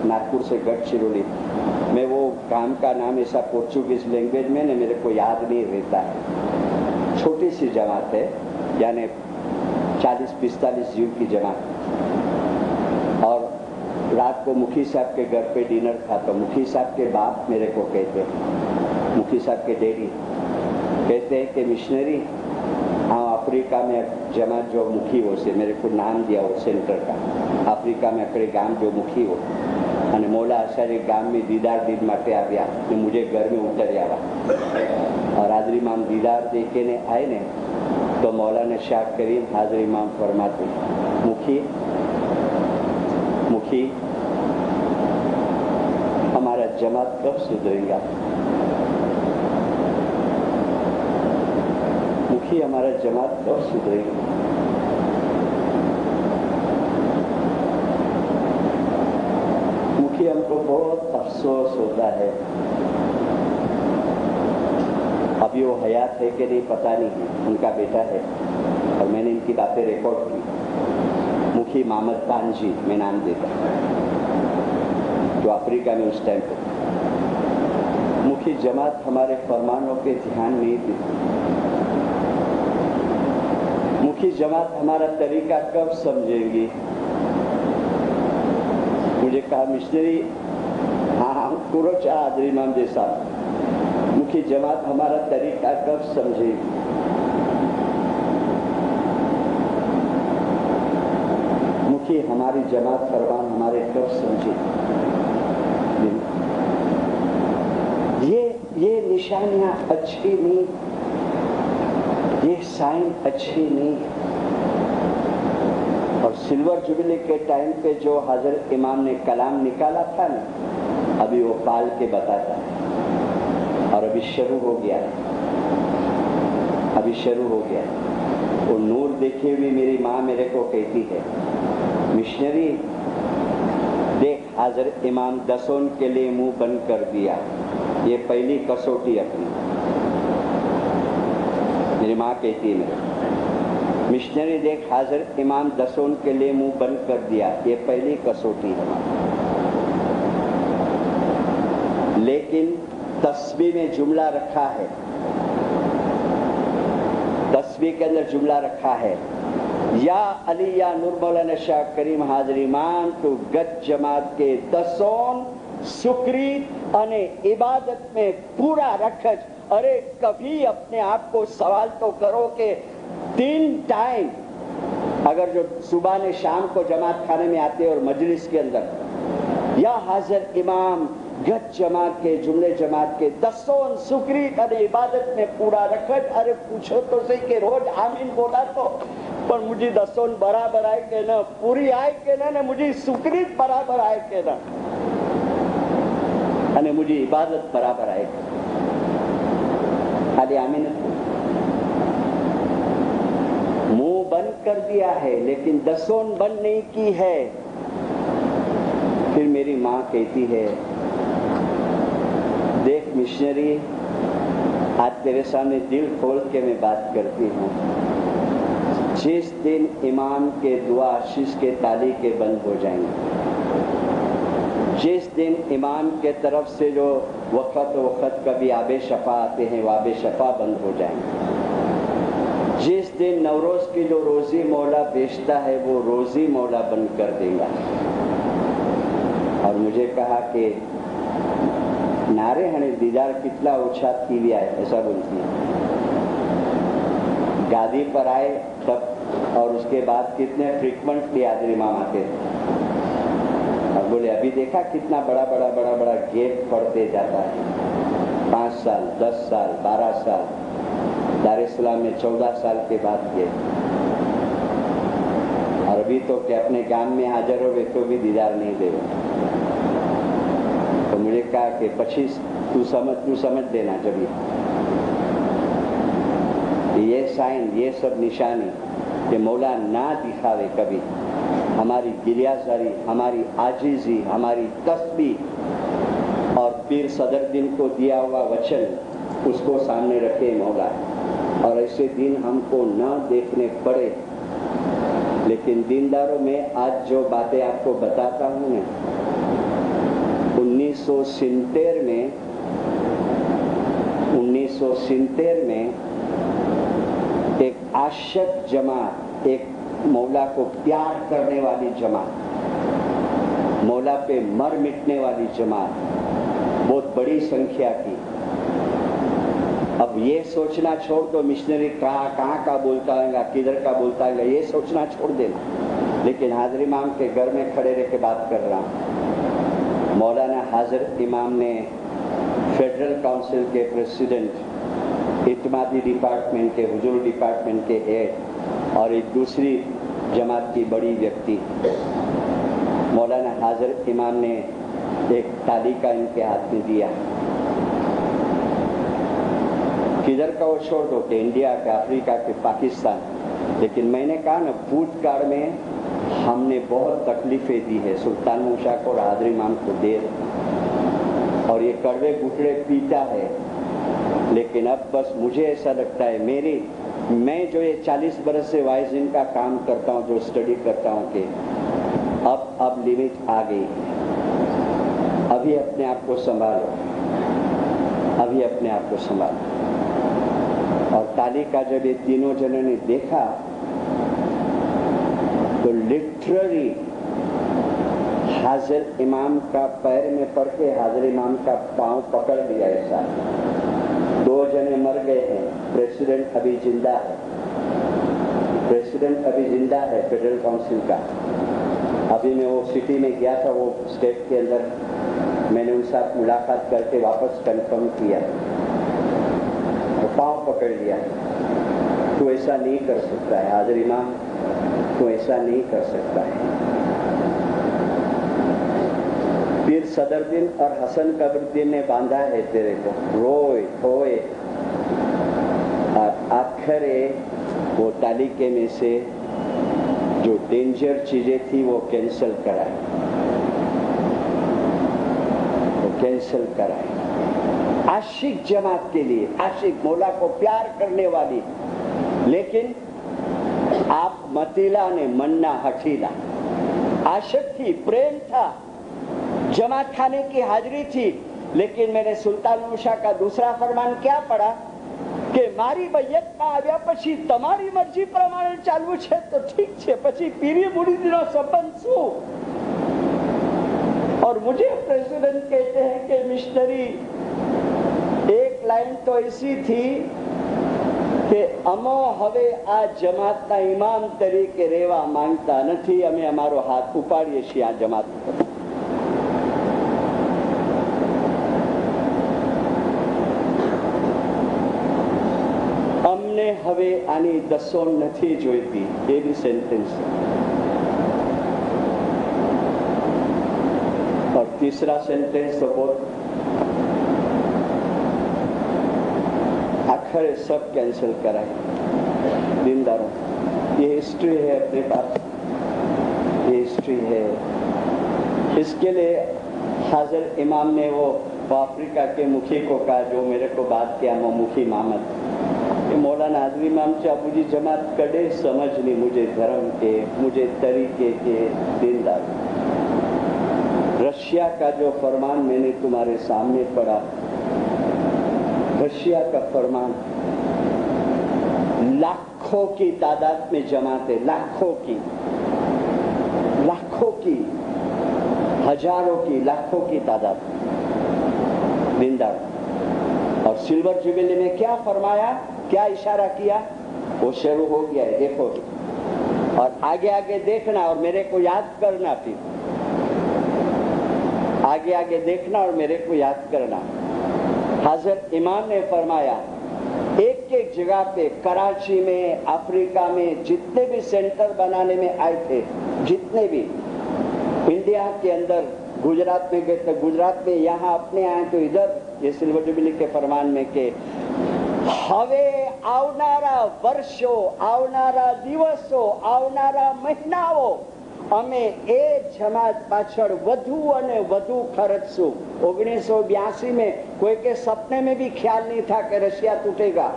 नागपुर से गढ़चिरौली, मैं वो काम का नाम ऐसा पोर्चुगीज लैंग्वेज में ना मेरे को याद नहीं रहता है। छोटी सी जमात है, यानी 40-45 जीव की जमात। और रात को मुखी साहब के घर पे डिनर था, तो मुखी साहब के बाप मेरे को कहते, मुखी साहब के डैडी कहते हैं कि मिशनरी हाँ अफ्रीका में जमात जो मुखी हो से, मेरे को नाम दिया वो सेंटर का, अफ्रीका में अकड़े गाम जो मुखी हो અને મોલા આચાર્ય ગામ में दीदार दिन माटे આવ્યા ને मुझे घर में उतरी आवा और हाजरी इमाम दीदार देखे ने आए ने तो मौलाना शाह करीम हाजरी इमाम फरमाते मुखी मुखी हमारा जमात कब सुधरेगा? मुखी हमारा जमात कब सुधरेगा? मुखी हमको बहुत अफसोस होता है। अभी वो हयात है कि नहीं पता नहीं, उनका बेटा है और मैंने इनकी बातें रिकॉर्ड की। मुखी मोहम्मद पांजी मैं नाम देता, जो अफ्रीका में उस टाइम पे मुखी जमात हमारे फरमानों पे ध्यान नहीं देती। मुखी जमात हमारा तरीका कब समझेंगी? मुझे कहा मिशनरी हाँ पूरा चाह हाजरी इमाम जैसा, मुखी जमात हमारा तरीका कब समझेगी? मुखी हमारी जमात फरमान हमारे कब समझेगी? ये निशानियां अच्छी नहीं, ये साइन अच्छी नहीं। और सिल्वर जुबली के टाइम पे जो हजरत इमाम ने कलाम निकाला था ना, अभी वो पाल के बताता है और अभी शुरू हो गया है, अभी शुरू हो गया है। वो नूर देखी हुई मेरी माँ मेरे को कहती है, मिशनरी देख हाजर इमाम दसों के लिए मुंह बंद कर दिया, ये पहली कसौटी अपनी। मेरी माँ कहती है मेरे, मिशनरी देख हाजर इमाम दसों के लिए मुंह बंद कर दिया, ये पहली कसौटी है। लेकिन तस्बीह में जुमला रखा है, तस्बीह के अंदर जुमला रखा है, या अली या नूर मौलाना शाह करीम हाजिर इमाम तो गत जमात के दसों सुक्रीत अने इबादत में पूरा रखज। अरे कभी अपने आप को सवाल तो करो कि 3 टाइम अगर जो सुबह ने शाम को जमात खाने में आते और मजलिस के अंदर, या हाजिर इमाम गत जमात के जुमले जमात के दसों सुक्रीत अने इबादत में पूरा रखज। अरे पूछो तो सही कि रोज आमीन बोला तो पण मुझे दसों बराबर आए के न, पूरी आए के न, मुझे सुक्रीत बराबर आए के न, अने मुझे इबादत बराबर आए। खाली आमीन मुंह बंद कर दिया है लेकिन दसों बंद नहीं की है। फिर मेरी माँ कहती है, देख मिशनरी आज तेरे सामने दिल खोल के मैं बात करती हूँ, जिस दिन इमाम के दुआ आशीष के ताली के बंद हो जाएंगे, जिस दिन इमाम के तरफ से जो वक़्त कभी आबे शफा आते हैं वो आबे शफा बंद हो जाएंगे, जिस दिन नवरोज की जो रोजी मौला बेचता है वो रोजी मौला बंद कर देगा। और मुझे कहा कि नारे हने दीदार कितना ओछा थी गया है, ऐसा बोलती है। गादी पर आए तब और उसके बाद कितने फ्रीक्वेंटली हाजिर इमाम आते थे, और बोले अभी देखा कितना बड़ा बड़ा गैप पड़ते जाता है, 5 साल 10 साल 12 साल, दारुस्सलाम में 14 साल के बाद गए, और अभी तो कि अपने गांव में हाजिर हो तो भी दीदार नहीं दे। तो मुझे कहा कि पछी तू समझ देना, जब ये साइन ये सब निशानी कि मौला ना दिखावे कभी हमारी गिरियाजारी, हमारी आजीजी, हमारी तस्बीह और पीर सदरुद्दीन को दिया हुआ वचन उसको सामने रखे मौला, और ऐसे दिन हमको न देखने पड़े। लेकिन दीनदारों में आज जो बातें आपको बताता हूँ मैं, 1970 में एक आशिक जमात, एक मौला को प्यार करने वाली जमात, मौला पे मर मिटने वाली जमात बहुत बड़ी संख्या की। अब ये सोचना छोड़ दो मिशनरी कहाँ का बोलता है, किधर का बोलता है, ये सोचना छोड़ देना। लेकिन हाजिर इमाम के घर में खड़े रह के बात कर रहा हूँ। मौलाना हाजिर इमाम ने फेडरल काउंसिल के प्रेसिडेंट, इत्मादी डिपार्टमेंट के, हुजूर डिपार्टमेंट के हेड और एक दूसरी जमात की बड़ी व्यक्ति मौलाना हाजिर इमाम ने एक तालिका इनके हाथ में दिया। किधर का वो छोड़ दो कि इंडिया का, अफ्रीका के, पाकिस्तान, लेकिन मैंने कहा ना भूतकाल में हमने बहुत तकलीफें दी है सुल्तान मूसा को और हाजिर इमाम को देर, और ये कड़वे घुटड़े पीता है। लेकिन अब बस मुझे ऐसा लगता है मैं जो ये 40 बरस से वाइजिन का काम करता हूँ, जो स्टडी करता हूँ कि अब लिमिट आ गई है। अभी अपने आप को संभालो, अभी अपने आप को संभालो। और तालिका जब ये तीनों जनों ने देखा तो लिटरली हाजिर इमाम का पैर में पड़ के हाजिर इमाम का पांव पकड़ लिया। ऐसा 2 जने मर गए हैं, प्रेसिडेंट अभी जिंदा है, प्रेसिडेंट अभी जिंदा है फेडरल काउंसिल का। अभी मैं वो सिटी में गया था, वो स्टेट के अंदर, मैंने उनसे साथ मुलाकात करके वापस कंफर्म किया, पांव पकड़ लिया। तू ऐसा नहीं कर सकता है हाजिर इमाम, तू ऐसा नहीं कर सकता है। पीर सदरुद्दीन और हसन कबरुद्दीन ने बांधा है तेरे को, रोए धोए, और आखिर वो तालिके में से जो डेंजर चीजें थी वो कैंसिल कराई, आशिक जमात के लिए, आशिक मौला को प्यार करने वाली, लेकिन आप मतीला ने मन्ना हठीला, आशिक थी, प्रेम था, जमात खाने की हाजिरी थी, लेकिन मैंने सुल्तान मूसा का दूसरा फरमान क्या पढ़ा કે મારી બૈયતમાં આવ્યા પછી તમારી મરજી પ્રમાણે ચાલવું છે તો ઠીક છે, પછી પીરી મુરીદનો સંબંધ શું? और मुझे प्रेसिडेंट कहते हैं कि मिशनरी एक लाइन तो ऐसी थी कि अमो हवे आ जमातना इमाम तरीके रेवा मांगता नहीं, अमे अमारो हाथ उपाड़ीए छीए आ जमात पर। अमने हवे आनी दसोन नहीं जोईती, एवी सेंटेंस। और तीसरा सेंटेंस तो बहुत आखिर सब कैंसिल कराए दीनदारों। ये हिस्ट्री है अपने पास, ये हिस्ट्री है। इसके लिए हाजिर इमाम ने वो अफ्रीका के मुखी को कहा जो मेरे को बात किया, मुखी मोहम्मद, मौलाना आजमी इमाम चाबूजी जमात कड़े समझ ली मुझे धर्म के, मुझे तरीके के, दीनदार। रशिया का जो फरमान मैंने तुम्हारे सामने पढ़ा, रशिया का फरमान, लाखों की तादाद में जमाते, लाखों की, हजारों की, लाखों की तादाद, दीनदार। और सिल्वर जुबिली में क्या फरमाया, क्या इशारा किया, वो शुरू हो गया है, देखो। और आगे आगे देखना और मेरे को याद करना, फिर आगे आगे देखना और मेरे को याद करना। हजरत इमाम ने फरमाया एक एक जगह पे, कराची में, अफ्रीका में, जितने भी सेंटर बनाने में आए थे, जितने भी इंडिया के अंदर, गुजरात में गए थे, गुजरात में, यहाँ अपने आए तो इधर, ये सिल्वर जुबिली के फरमान में के હવે આવનારા વર્ષો, આવનારા દિવસો, આવનારા મહિનાઓ અમે એ જમાત પાછળ વધુ અને વધુ ખર્ચશું। 1982 में कोई के सपने में भी ख्याल नहीं था कि रशिया टूटेगा।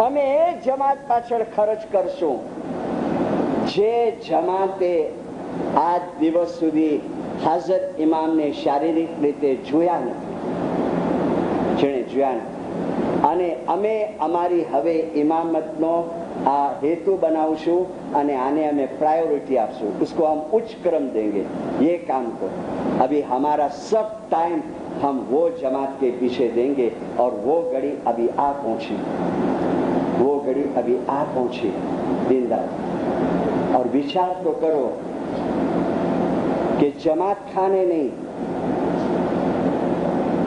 અમે એ જમાત પાછળ ખર્ચ કરશું જે જમાતે આજ દિવસ સુધી હાજર ઇમામને શારીરિક રીતે જોયા નથી, જેણે જોયા નથી। અને અમે અમારી હવે ઇમામતનો આ हेतु बनावशु અને આને અમે प्रायोरिटी આપશું, उसको हम उच्च क्रम देंगे। ये काम को अभी हमारा सब टाइम हम वो जमात के पीछे देंगे और वो घड़ी अभी आ पहुंची, वो घड़ी अभी आ पहुंची, दीनदार। और विचार तो करो कि जमात खाने नहीं,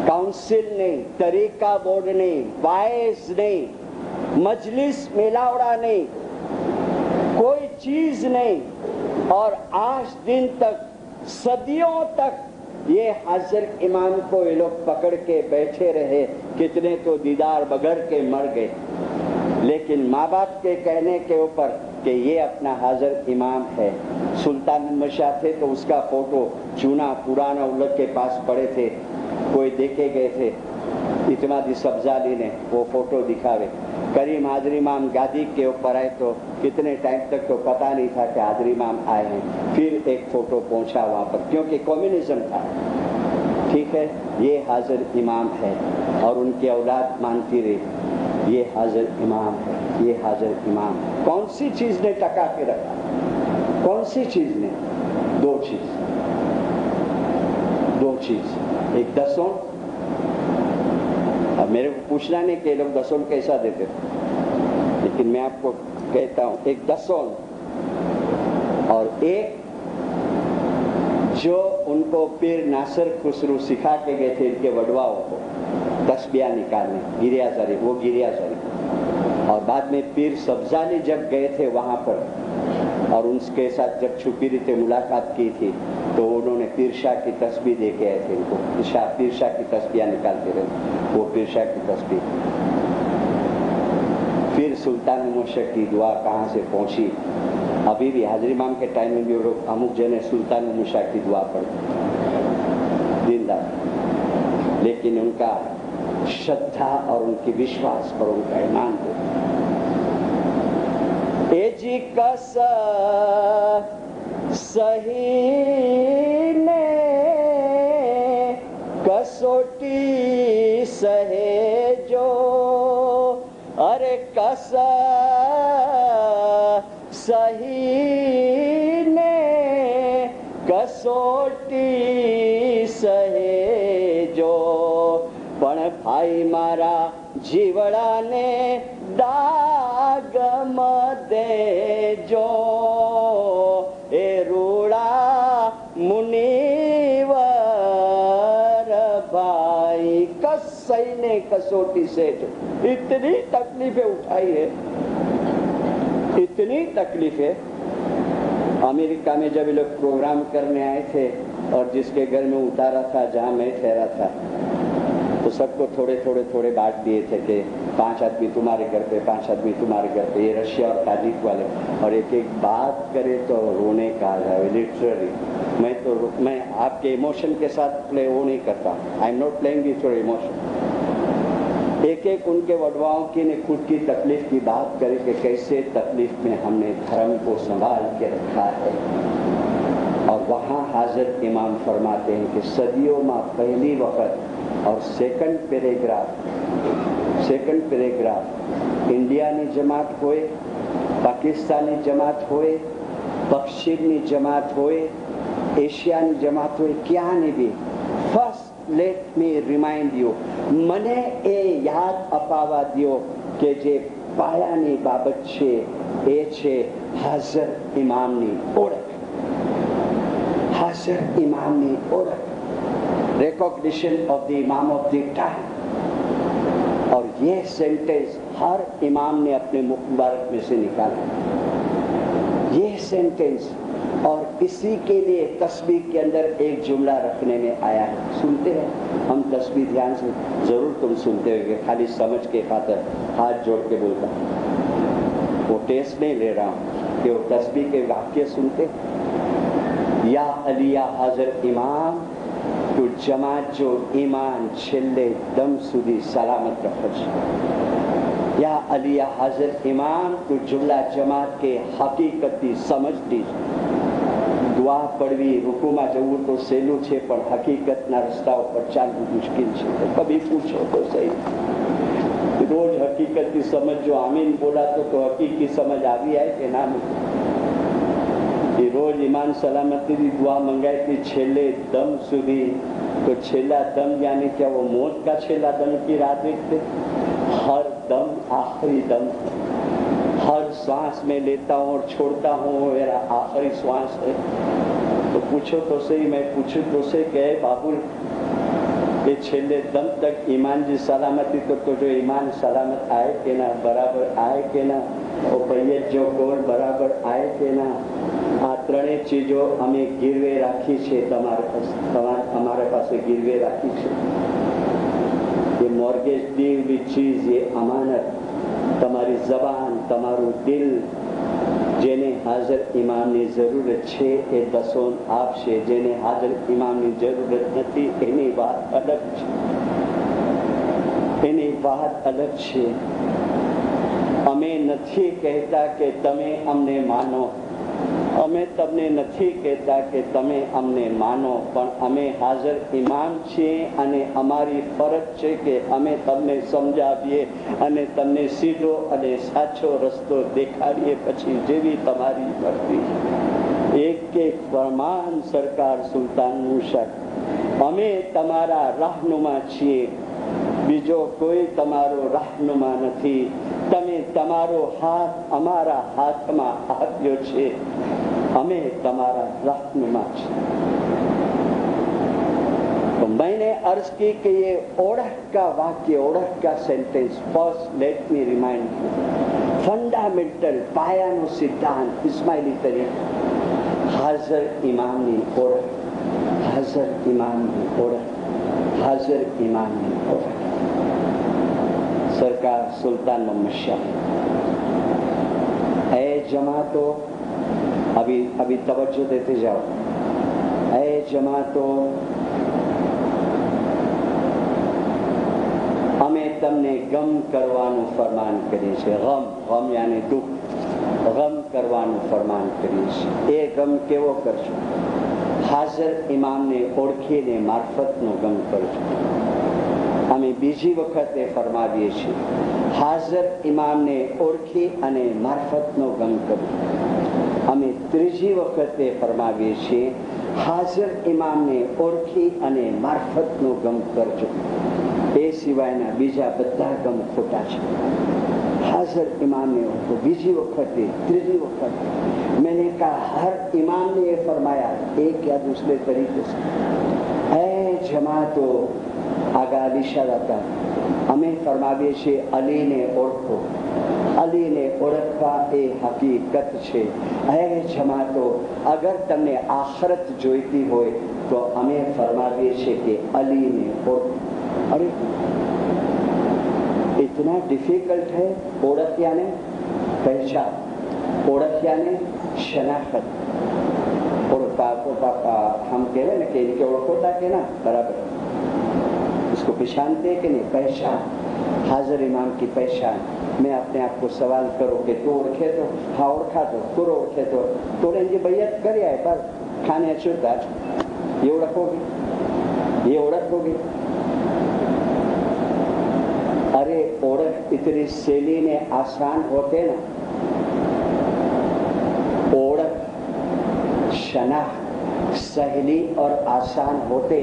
काउंसिल नहीं, तरीका बोर्ड नहीं, वाइस नहीं, मजलिस मिलावड़ा नहीं, कोई चीज नहीं, और आज दिन तक, सदियों तक ये हाजिर इमाम को ये लोग पकड़ के बैठे रहे। कितने तो दीदार बगैर के मर गए, लेकिन माँ बाप के कहने के ऊपर कि ये अपना हाजिर इमाम है। सुल्तान मशा थे तो उसका फोटो चूना पुराना उलग के पास पड़े थे, कोई देखे गए थे, इतमादी सब्जाली ने वो फोटो दिखावे। करीम हाजरी इमाम गादी के ऊपर आए तो कितने टाइम तक तो पता नहीं था कि हाजरी इमाम आए हैं, फिर एक फोटो पहुंचा वहां पर, क्योंकि कम्युनिज्म था। ठीक है, ये हाजिर इमाम है और उनकी औलाद मानती रही, ये हाजिर इमाम है, ये हाजिर इमाम। कौन सी चीज ने टका के रखा, कौन सी चीज ने? दो चीज, एक दसों। अब मेरे को पूछना नहीं कि लोग दसों कैसा देते थे, लेकिन मैं आपको कहता हूं, एक दसों और एक जो उनको पीर नासिर खुसरू सिखा के गए थे इनके वडवाओं को तस्बिया निकालने, गिरियाजारी, वो गिरियाजारी। और बाद में पीर सब्जाली जब गए थे वहां पर और उनके साथ जब छुपी रीते मुलाकात की थी तो उन्होंने पीर शाह की तस्बीह दे के आए थे इनको, पीर शाह की तस्बियां निकालते रहे, वो पीर शाह की तस्बीह। फिर सुल्तान मुशक की दुआ कहाँ से पहुंची। अभी भी हाजरी इमाम के टाइम में भी लोग अमुक जने सुल्तान मुशक की दुआ पढ़ते दिन रात, लेकिन उनका श्रद्धा और उनकी विश्वास और उनका ईमान हो। एजी कस सही ने कसोटी सहे जो, अरे कस सही ने कसोटी सहे जो, पण भाई मारा जीवड़ा ने दाग दे जो, ए रूड़ा मुनीवर भाई कसई ने कसोटी से जो। इतनी तकलीफें उठाई है, इतनी तकलीफें। अमेरिका में जब ये लोग प्रोग्राम करने आए थे और जिसके घर में उतारा था, जहाँ मैं ठहरा था, तो सबको थोड़े थोड़े थोड़े बांट दिए थे कि 5 आदमी तुम्हारे घर पे, 5 आदमी तुम्हारे घर पे। ये रशिया और ताजिक वाले, और एक एक बात करे तो रोने का आ जाए लिटरली। मैं आपके इमोशन के साथ प्ले वो नहीं करता, I am not playing with your emotion. एक एक उनके वडवाओं की ने खुद की तकलीफ की बात करी कि कैसे तकलीफ में हमने धर्म को संभाल के रखा है। और वहाँ हाजर इमाम फरमाते हैं कि सदियों में पहली वक्त और सेकंड पैराग्राफ इंडियानी जमात होए, पाकिस्तानी जमात होए, पश्चिमी जमात होए, एशियानी जमात होए, क्या नहीं भी, first let me remind you, મને એ યાદ અપાવવા દ્યો કે જે પાયાની બાબત છે એ છે હાજર ઇમામની ઓળખ, હાજર ઇમામની ઓળખ, recognition of the imam of the time। और ये सेंटेंस हर इमाम ने अपने मुख मुबारक में से निकाला, ये सेंटेंस। और इसी के लिए तस्बीह के अंदर एक जुमला रखने में आया है। सुनते हैं हम तस्बीह ध्यान से, जरूर तुम सुनते होंगे, खाली समझ के खातर हाथ जोड़ के बोलता, वो टेस्ट नहीं ले रहा हूँ कि वो तस्बीह के वाक्य सुनते। या अलिया हाजर इमाम तो जमात जो ईमान छेल्ले दम सुधी सलामत रखे। या अलिया हाजर इमाम तो जुमला जमात के हकीकती समझ दीजिए। दुआ पड़वी रुकुमा जવું तो સહેલું છે, પણ હકીકતના રસ્તા ઉપર ચાલવું મુશ્કેલ છે। તો કભી પૂછો તો સહી, રોજ હકીકતની સમજ જો આમીન બોલાતો તો હકીકી સમજ આવી આય કે ના? ये रोज ईमान सलामती की दुआ मंगाई थी छेले दम सुधी। तो छेला दम यानी क्या वो मौत का छेला दम की राह देखते? हर दम आखिरी दम, हर सांस में लेता हूँ और छोड़ता हूँ वो मेरा आखिरी श्वास है। तो पूछो तो सही, मैं पूछूं तो सही, कहे बाबुल ये छेले दम तक ईमान जी सलामती तो जो ईमान सलामत आए के ना, बराबर आए के ना, और भैया जो गोल बराबर आए के ना। आ त्रणेय चीजों अमे गिरवे राखी छे, તમારા પાસે गिरवे राखी छे। ये मॉर्गेज दी हुई चीज, ये अमानत, તમારી જબાન, તમારું દિલ, જેને હાજર ઇમામની જરૂરત છે એ દસોન આપશે, જેને હાજર ઇમામની જરૂરત નથી એની વાત અલગ છે, એની વાત અલગ છે। અમે નથી કહેતા કે તમે અમને માનો, અમે તમને નથી કહેતા કે તમે અમને માનો, પણ અમે હાજર ઇમામ છીએ અને અમારી ફરજ છે કે અમે તમને સમજાવીએ અને તમને સીધો અને સાચો રસ્તો દેખાડીએ, પછી જેવી તમારી મરજી। એક એક ફરમાન સરકાર સુલતાન મુશક, અમે તમારા રાહનુમા છીએ, બીજો કોઈ તમારો રાહનુમા નથી। તમે તમારો હાથ અમારા હાથમાં આપ્યો છે, અમે તમારા रहनुमा છે। तो मैंने अर्ज की कि ये ओढ़क का वाक्य, ओढ़क का sentence, first let me remind you, fundamental पायानो सिद्धांत इस्माइली तरीका, हाजर इमामनी ओढ़क, हाजर इमामनी ओढ़क, हाजर इमामनी ओढ़क। सरकार सुल्तान मोहम्मद शाह जमातो, अभी तवज्जो देते जाओ, ऐ जमातो, અમે તમને ગમ કરવાનું ફરમાન કરીએ છીએ. ગમ યાને દુઃખ, ગમ કરવાનું ફરમાન કરીએ છીએ. એ ગમ કેવો કરશો? હાજર ઇમામને ઓળખીને મારફતનો ગમ કરજો. અમે બીજી વખતે ફરમાવીએ છીએ, હાજર ઇમામને ઓળખી અને મારફતનો ગમ કરજો. અમે ત્રીજી વખતે ફરમાવીએ છીએ, હાજર ઇમામને ઓળખી અને મારફતનો ગમ કરજો. એ સિવાયના બીજા બધા ગમ ખોટા છે. हाजिर इमाम ने तो बीजी वक्त तीसरी वक्त मैंने कहा हर इमाम ने ये फरमाया एक या दूसरे तरीके से, ऐ जमातो आगा अली शाह हमें फरमावे छे अलीने ओळखो, अलीने ओळखवा ए हकीकत छे. ऐ जमातो अगर तमने आखरत जोईती होय तो हमें फरमावे छे कि अलीने ओळखो. अरे इतना डिफिकल्ट है ओळख यानी पहचान, ओळख यानी शनाख्त. हम कह रहे ना कि इनके ओळखोता के ना बराबर, इसको पहचानते कि नहीं? पहचान, हाजिर इमाम की पहचान. मैं अपने आप को सवाल करो कि तू ओळखे तो? हाँ ओळखातो. तू ओळखे तो? तोड़े जी बैयत करी आहे पर खाने अचूता ये ओळख होगी, ये ओळख होगी. अरे ओळख इतनी सहेली ने आसान होते ना, ओळख शनाख्त सहेली और आसान होते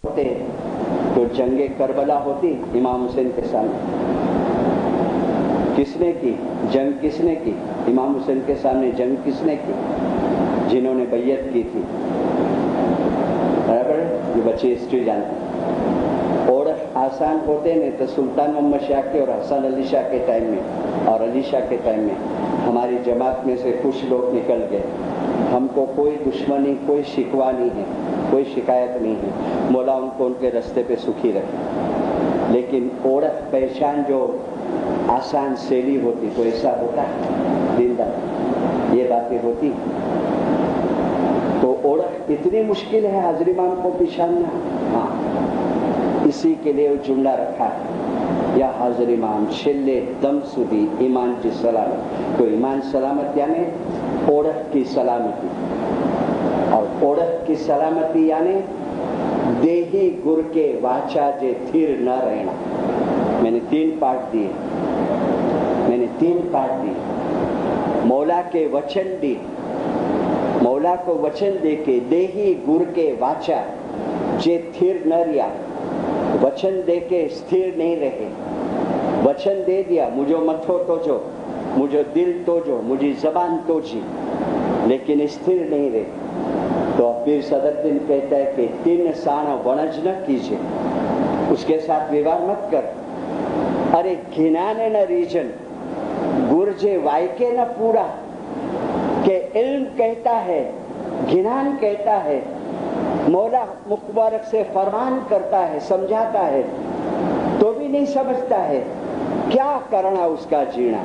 तो जंगे करबला होती इमाम हुसैन के सामने. किसने की जंग? किसने की? इमाम हुसैन के सामने जंग किसने की? जिन्होंने बैयत की थी. बराबर है? ये बच्चे हिस्ट्री जानते हैं. ओळख आसान होते नहीं तो सुल्तान मोहम्मद शाह के और हसन अली शाह के टाइम में और अली शाह के टाइम में हमारी जमात में से कुछ लोग निकल गए. हमको कोई दुश्मनी, कोई शिकवा नहीं है, कोई शिकायत नहीं है. मौला उनको उनके रास्ते पे सुखी रखे. लेकिन ओळख पहचान जो आसान सहेली होती तो ऐसा होता है दिलदार, ये बातें होती. तो ओळख इतनी मुश्किल है हाजिर इमाम को पहचानना. हाँ, इसी के लिए जुमला रखा है, या हाजिर इमाम छेल्ले दम सुधी ईमान की सलामत. तो ईमान सलामत यानी ओळख की सलामती, और ओळख की सलामती यानी देही गुर के वाचा जे थिर न रहना. मैंने 3 पाठ दिए, मैंने 3 पाठ दिए. मौला के वचन दी, मौला को वचन दे के देही गुर के वाचा जे थिर न रिया. वचन दे के स्थिर नहीं रहे. वचन दे दिया मुझो मथो तोजो, मुझो दिल तोजो, मुझी जबान तोजी, लेकिन स्थिर नहीं रहे. तो पीर सदरुद्दीन कहता है कि 3 साण वणज न कीजिए, उसके साथ विवाह मत कर. अरे घिनाने न रीजन गुरजे वायके न पूरा, के इल्म कहता है, घिनान कहता है, मौला मुबारक से फरमान करता है, समझाता है, तो भी नहीं समझता है. क्या करना उसका जीना?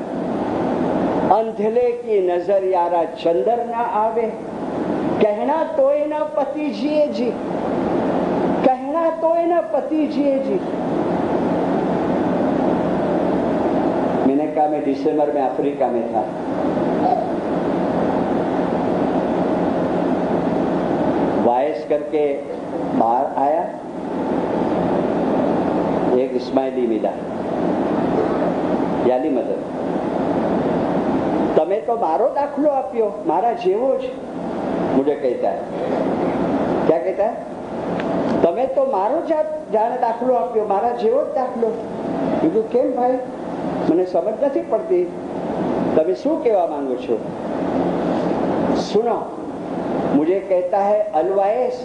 अंधले की नजर यारा चंदर ना आवे, कहना तोय न पति जिए जी, कहना तोय न पति जिए जी. मैंने कहा मैं दिसंबर में अफ्रीका में था. वायस करके बाहर आया, एक इस्माइली मिला, याली मदद. तमे तो मारो दाखलो आप्यो, मारा जेवो ज. मुझे कहता है, क्या कहता है? तमे तो मारो जाने दाखलो आप्यो, मारा जेवो ज दाखलो. कीधुं केम भाई, मने समझ नहीं पड़ती, तमे शू कहेवा मांगो छो? सुनो, मुझे कहता है अलवायस,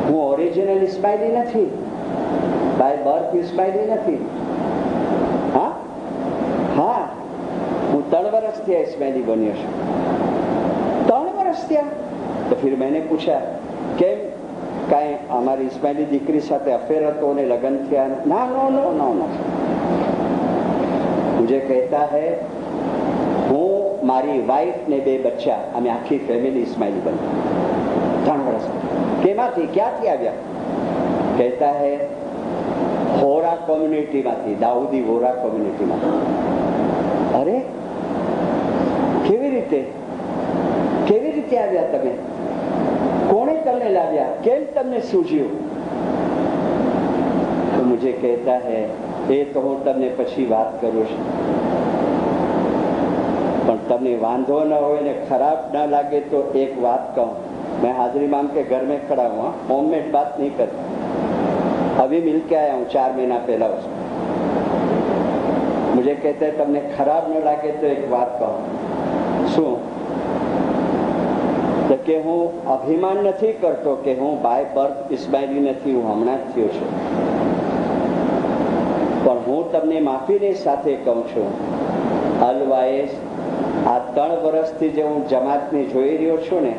હું ઓરિજિનલ ઇસ્માઇલી નથી, બાય બર્થ ઇસ્માઇલી નથી. હા હા, હું 3 વર્ષ થયા ઇસ્માઇલી બન્યો છું. 3 વર્ષ થયા. તો फिर मैंने पूछा કેમ, કાંઈ અમારી ઇસ્માઇલી દીકરી સાથે અફેર હતો ને લગ્ન થયા? ના નો નો નો નો. मुझे कहता है હું મારી વાઈફ ને 2 બચ્ચા અમે આખી ફેમિલી ઇસ્માઇલી બની 3 વર્ષ કેમાંથી ક્યાંથી આવ્યા કહેતા હે હોરા કોમ્યુનિટીમાંથી દાઉદી હોરા કોમ્યુનિટીમાંથી અરે કેવી રીતે આવ્યા તમે કોણે તમને લાવ્યા કેમ તમને સૂઝ્યું તો મુझे કહેતા હે એ તો હું તમને પછી વાત કરું છું પણ તમને વાંધો ન હોય ને ખરાબ ના લાગે તો એક વાત કહું मैं हाजिरी माम के घर में खड़ा हुआ होममेड बात नहीं करता अभी मिल के आया हूँ 4 महीना पहला उसको मुझे कहते हैं તમને ખરાબ ન લાગે તો એક વાત કહું શું તો કે હું અભિમાન નથી કરતો કે હું બાય બર્થ ઇસ્માઇલી નથી હું હમણાં જ થયો છું પણ હું તમને માફીની સાથે કહું છું અલવાઈસ આ 3 વર્ષથી જે હું જમાતને જોઈ રહ્યો છું ને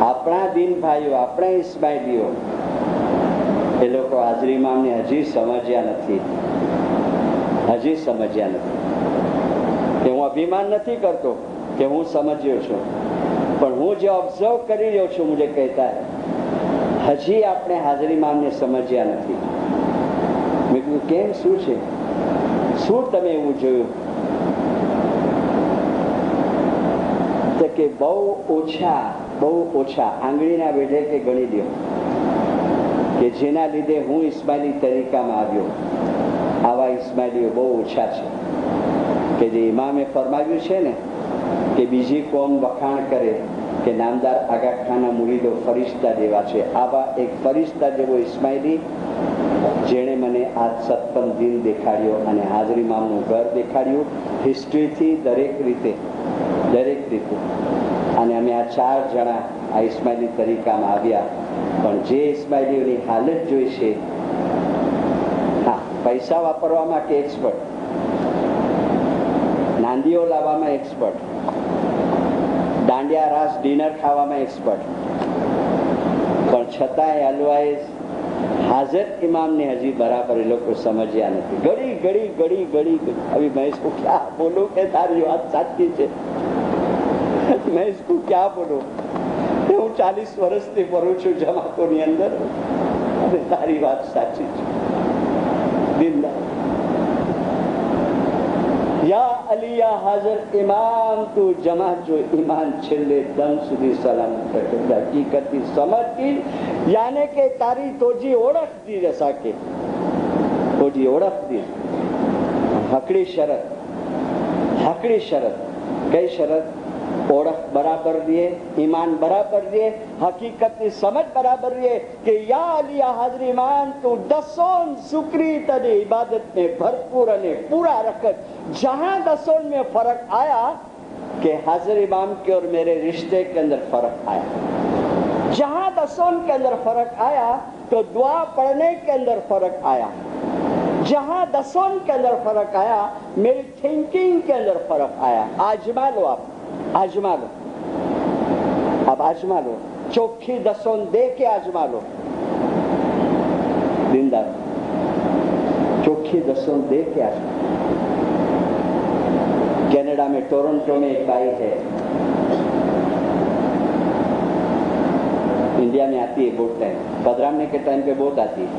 આપણા દિન ભાઈઓ આપણા ઇસ્માઇલીઓ એ લોકો હાજરી ઇમામને હજી સમજ્યા નથી કે હું અભિમાન નથી કરતો કે હું સમજ્યો છું પણ હું જે ઓબ્ઝર્વ કરી રહ્યો છું મુझे કહેતા હજી આપણે હાજરી ઇમામને સમજ્યા નથી મેં કીધું કેમ શું છે શું તમે એવું જોયું તો કે બહુ ઓછા આંગળીના વેઢે કે ગણી લ્યો કે જેના લીધે હું ઇસ્માઇલી તરીકામાં આવ્યો આવા ઇસ્માઇલીઓ બહુ ઓછા છે કે જે ઇમામે ફરમાવ્યું છે ને કે બીજી કોમ વખાણ કરે કે નામદાર આગા ખાના મુરીદો ફરિશ્તા જેવા છે આવા એક ફરિશ્તા જેવો ઇસ્માઇલી જેણે મને આ 56 દિન દેખાડ્યો અને હાજરી ઇમામનું ઘર દેખાડ્યું હિસ્ટ્રીથી દરેક રીતે અને અમે આ 4 જણા આ ઇસ્માઇલી તરીકામાં આવ્યા પણ જે ઇસ્માઇલીઓની હાલત જોઈ છે હા પૈસા વાપરવામાં કે એક્સપર્ટ નાંદીઓ લાવવામાં એક્સપર્ટ દાંડિયા રાસ ડિનર ખાવામાં એક્સપર્ટ પણ છતાંય અલવાઈસ હાજર ઇમામને હજી બરાબર એ લોકો સમજ્યા નથી ઘડી અભી मैं इसको क्या बोलूं કે તારી વાત સાચી છે मैं इसको क्या बोलूं હું 40 વર્ષથી ફરું છું જમાતોની અંદર અને તારી વાત સાચી છે દિલદાર યા અલી યા હાજર ઇમામ તું જમાત જો ઈમાન છેલ્લે દમ સુધી સલામત રાખે હકીકતની સમજતી યાને કે તારી તોજી ઓળખતી જશા કે તોજી ઓળખતી હકડી શરત કઈ શરત ઓળખ બરાબર દે ઈમાન બરાબર દે હકીકતની સમજ બરાબર દે કે યા અલી યા હાજર ઇમામ તું દસોન શુક્રી તને इबादत में भरपूर અને पूरा रखत जहां दसोन में फर्क आया कि हाजिर इमाम के और मेरे रिश्ते के अंदर फर्क आया जहां दसोन के अंदर फर्क आया तो दुआ पढ़ने के अंदर फर्क आया जहां दसोन के अंदर फर्क आया मेरी थिंकिंग के अंदर फर्क आया आजमा लो आप आजमा लो चौखी दसों दे के आजमा लो दिनदार चौखी दसों दे के आजमा कनाडा में टोरंटो में एक बाई है इंडिया में आती है बहुत टाइम पदरामने के टाइम पे बहुत आती है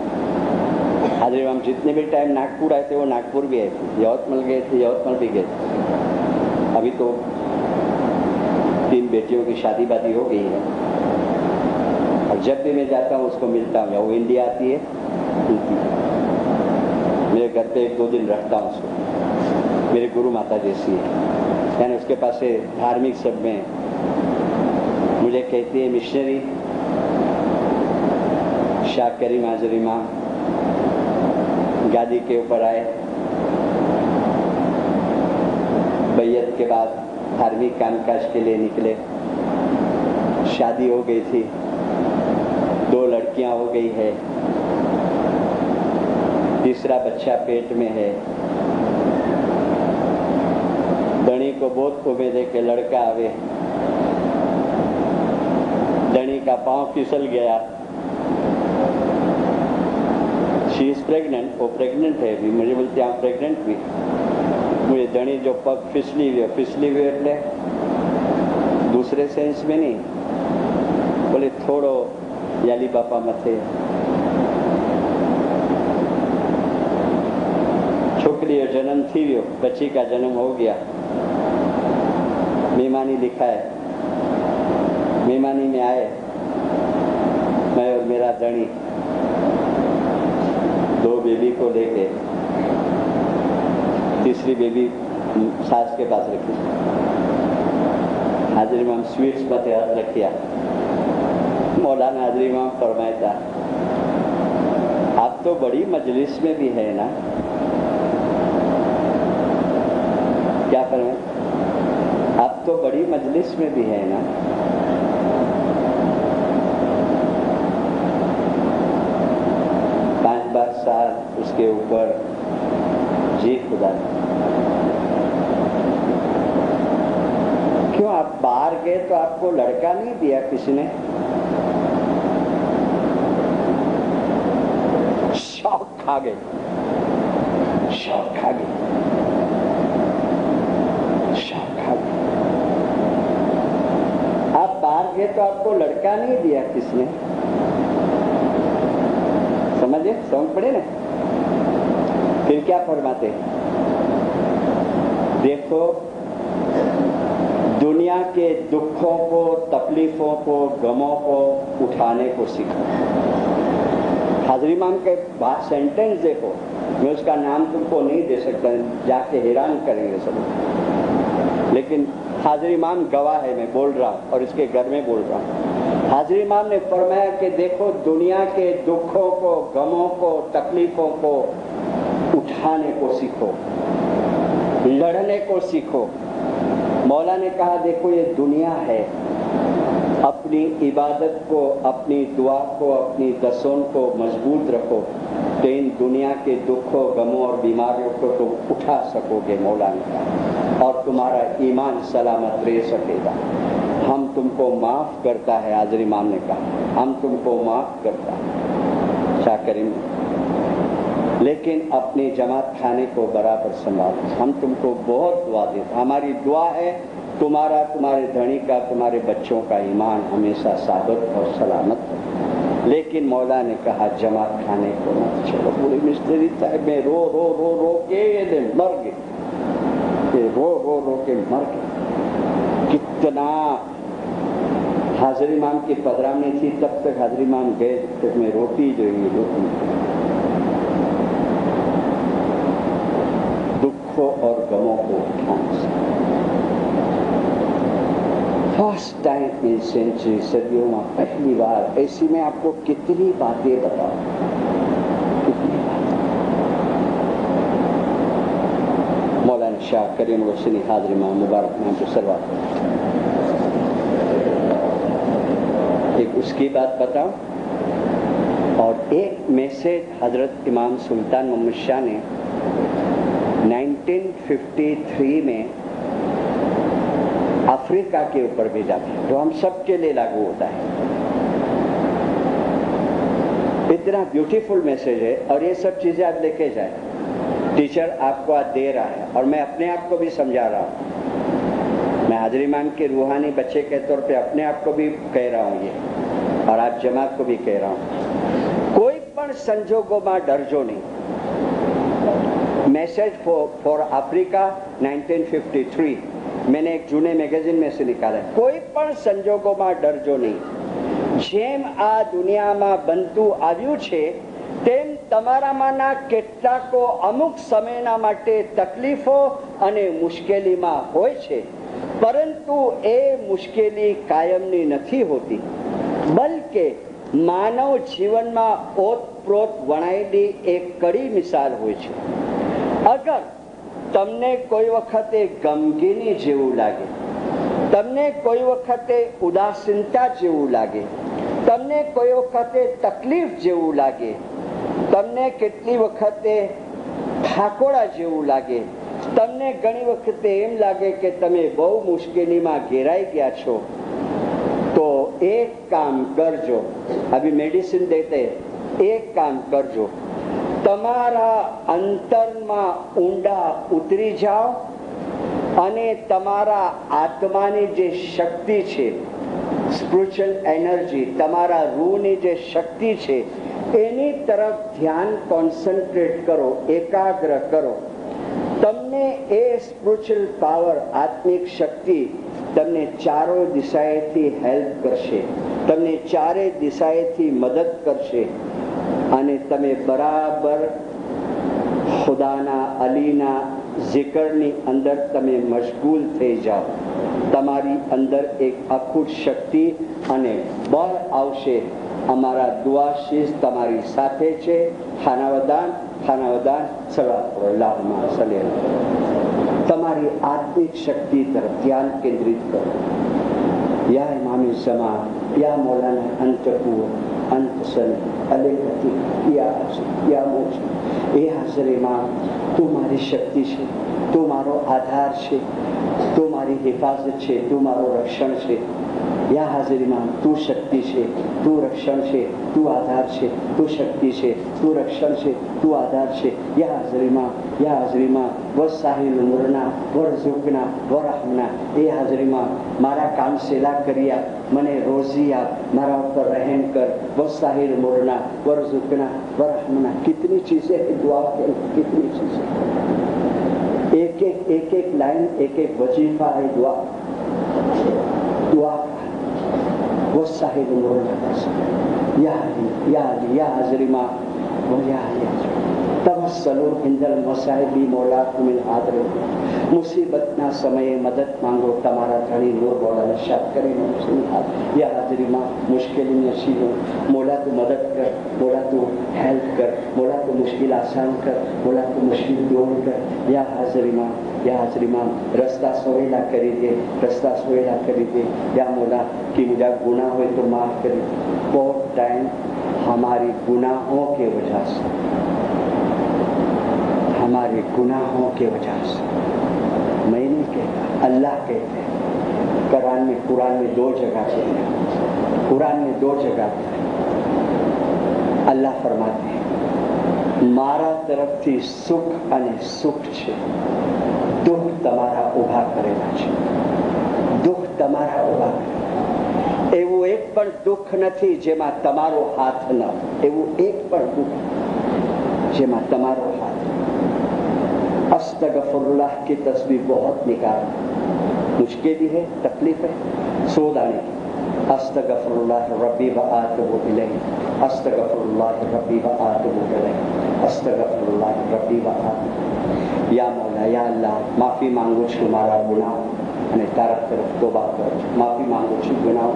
हाजिर हम जितने भी टाइम नागपुर आए थे वो नागपुर भी आए थे यवतमाल गए थे यवतमाल भी गए थे अभी तो 3 बेटियों की शादी वादी हो गई है और जब भी मैं जाता हूँ उसको मिलता हूँ वो इंडिया आती है मेरे घर पे 1-2 दिन रखता हूँ उसको मेरे गुरु माता जैसी है यानी उसके पास से धार्मिक सब में मुझे कहती है मिशनरी शाह करीम हाजिर इमाम गादी के ऊपर आए बैयत के बाद धार्मिक कामकाज के लिए निकले शादी हो गई थी 2 लड़कियां हो गई है तीसरा बच्चा पेट में है धनी को बहुत उम्मीद है कि लड़का आवे धनी का पांव फिसल गया शी इज प्रेग्नेंट, वो प्रेग्नेंट है अभी, मुझे बोलती आप प्रेग्नेंट भी, मुझे धनी जो पग फिसली हुई એટલે दूसरे सेंस में नहीं, बोले थोड़ो याली बापा मथे छोकरी जन्म थी गयो, बच्ची का जन्म हो गया, मेहमानी लिखा है, मेहमानी में आए मैं और मेरा धनी 2 बेबी को लेके, तीसरी बेबी सास के पास रखी, हाजरी में स्वीट्स पर हाथ रखिया, मौलाना हाजरी में फरमाया था आप तो बड़ी मजलिस में भी है ना, क्या फरमाया, आप तो बड़ी मजलिस में भी है ना, 5 साल उसके ऊपर जी खुदा, क्यों आप बाहर गए तो आपको लड़का नहीं दिया किसी ने? शौक खा गए, शौक खा गए, शौक खा गए। आप बाहर गए तो आपको लड़का नहीं दिया किसने? समझे, समझ पड़े ना? फिर क्या फरमाते हैं, देखो दुनिया के दुखों को, तकलीफों को, गमों को उठाने को सीखो। हाजरी इमाम के बात सेंटेंस देखो, मैं उसका नाम तुमको नहीं दे सकता, जाके हैरान करेंगे सब, लेकिन हाजरी इमाम गवाह है, मैं बोल रहा हूँ और इसके घर में बोल रहा हूँ। हाजरी इमाम ने फरमाया कि देखो दुनिया के दुखों को, गमों को, तकलीफों को उठाने को सीखो, लड़ने को सीखो। मौला ने कहा देखो ये दुनिया है, अपनी इबादत को, अपनी दुआ को, अपनी दसों को मजबूत रखो तो इन दुनिया के दुखों, गमों और बीमारियों को तुम उठा सकोगे, मौला ने कहा, और तुम्हारा ईमान सलामत रह सकेगा। हम तुमको माफ करता है, हाजरी इमाम ने कहा, हम तुमको माफ करता है, क्या करेंगे, लेकिन अपनी जमात खाने को बराबर संभालो, हम तुमको बहुत दुआ देते, हमारी दुआ है तुम्हारा, तुम्हारे धनी का, तुम्हारे बच्चों का ईमान हमेशा साबित और सलामत हो। लेकिन मौला ने कहा जमात खाने को मत चलो। पूरे मिस्त्री साहब में रो रो रो रो के ये दिन मर गए, रो रो रो के मर गए। कितना हाजरी इमाम की पधरावनी थी, तब तक हाजरी इमाम गए, तब मैं रोटी जो रोटी, दुखों और गमों को उठाने से। फर्स्ट टाइम इन सेंचुरी, सदियों में पहली बार ऐसी मैं आपको कितनी बातें बताऊं, कितनी बातें। मौलाना शाह करीम रोशनी हाजरी इमाम मुबारक नाम को सरवा, एक उसकी बात बताऊं और एक मैसेज हजरत इमाम सुल्तान मोहम्मद शाह ने 1953 में अफ्रीका के ऊपर भेजा था, जो हम सबके लिए लागू होता है। इतना ब्यूटीफुल मैसेज है और ये सब चीजें आप लेके जाए, टीचर आपको आज दे रहा है और मैं अपने आप को भी समझा रहा हूँ, मैं हाजरी इमाम के रूहानी बच्चे के तौर पे अपने आप को भी कह रहा हूँ ये, और आप जमात को भी कह रहा हूँ, कोई पण संजोगों में डरजो नहीं। मैसेज फॉर अफ्रीका 1953 मैंने एक जूने मैगजीन में से निकाला है। कोई पण संजोगों में डरजो नहीं, જેમ આ દુનિયામાં બનતું આવ્યું છે તેમ તમારામાંના કેટલાકો અમુક સમયના માટે તકલીફો અને મુશ્કેલીમાં હોય છે, પરંતુ એ મુશ્કેલી કાયમની નથી હોતી, બલકે માનવ જીવનમાં ઓતપ્રોત વણાયેલી એક કડી મિસાલ હોય છે। અગર તમને કોઈ વખતે ગમગીની જેવું લાગે, તમને કોઈ વખતે ઉદાસીનતા જેવું લાગે, તમને કોઈ વખતે તકલીફ જેવું લાગે, તમને કેટલી વખતે થાકોડા જેવું લાગે, તમને ઘણી વખતે એમ લાગે કે તમે બહુ મુશ્કેલીમાં ઘેરાઈ ગયા છો, તો એક કામ કરજો, અભી મેડિસિન દેતે, એક કામ કરજો, તમારા અંતરમાં ઊંડા ઉતરી જાઓ અને તમારા આત્માની જે શક્તિ છે, સ્પિરિચ્યુઅલ એનર્જી, તમારા રૂહની જે શક્તિ છે એની તરફ ધ્યાન કોન્સન્ટ્રેટ કરો, એકાગ્ર કરો. તમને એ સ્પિરિચ્યુઅલ પાવર, આત્મિક શક્તિ તમને ચારો દિશાએથી હેલ્પ કરશે, તમને ચારે દિશાએથી મદદ કરશે અને તમે બરાબર ખુદાના અલીના ઝિકરની અંદર તમે મશગુલ થઈ જાઓ. તમારી અંદર એક અખૂટ શક્તિ અને બળ આવશે. અમારા દુઆશીષ તમારી સાથે છે. ખાનાવદાન ખાનાવદાન સલાહુલ્લાહમાં સલેમ. તમારી આત્મિક શક્તિ તરફ ધ્યાન કેન્દ્રિત કરો. યા ઇમામી ઝમાન, યા મૌલાના અંતકુ અંત સન અલેકતિ યા મોક્ષ. એ હાજરીમાં તું મારી શક્તિ છે, તું મારો આધાર છે, તું મારી હિફાજત છે, તું મારું રક્ષણ છે. યા હાજરીમાં તું શક્તિ છે, તું રક્ષણ છે, તું આધાર છે, તું શક્તિ છે, તું રક્ષણ છે, તું આધાર છે. યા હાજરીમાં વસાહિલ મુરના વરઝુકના વરહમના. એ હાજરીમાં મારા કામ સેલા કર્યા, મને રોજી આપ, મારા ઉપર રહેમ કર. વસાહિલ મુરના વરઝુકના વરહમના. कितनी चीजें हैं दुआ के, कितनी चीजें. एक एक लाइन, एक एक वजीफा है दुआ. दुआ वो साहिब या हाजरीમાં તવસ્સલુ ઇન્દલ મસાઇબી મૌલા મિન હાદર. મુસીબતના સમયે મદદ માંગો તમારા ધણી નૂર મૌલાને શાદ કરીને મુસ્લિમ હાથ. યા હાજરીમાં મુશ્કેલી નસીબો મૌલા તું મદદ કર, મૌલા તું હેલ્પ કર, મૌલા તું મુશ્किल આસાન કર, મૌલા તું મુશ્किल દૂર કર. યા હાજરીમાં રસ્તા સોહેલા કરી દે, રસ્તા સોહેલા કરી दे. या मौला कि मुझे गुनाह हुए तो माफ कर. बहुत टाइम हमारी गुनाहों के वजह से, हमारे गुनाहों के वजह से, मैं नहीं कहता, अल्लाह कहते हैं. कुरान में दो जगह पे, कुरान में दो जगह पे अल्लाह फरमाते हैं મારા તરફથી સુખ અને સુખ છે, દુઃખ તમારા ઉભા કરેલા છે, દુઃખ તમારા ઉભા કરેલા. એવું એક પણ દુઃખ નથી જેમાં તમારો હાથ ન, એવું એક પણ દુઃખ જેમાં તમારો હાથ. अस्तगफुरुल्लाह की तस्वीर बहुत निकाल, मुश्किल है, तकलीफ है, सोद आने की. अस्तगफुरुल्लाह रब्बी व आतूबु इलैहि, अस्तगफुरुल्लाह रब्बी व आतूबु इलैहि, अस्तगफुरुल्लाह रब्बी व आतूबु. या मौला, या अल्लाह, माफी मांगू છું મારા ગુનાહ અને તારા તરફ તોબા કરું છું. માફી માંગુ છું ગુનાહ,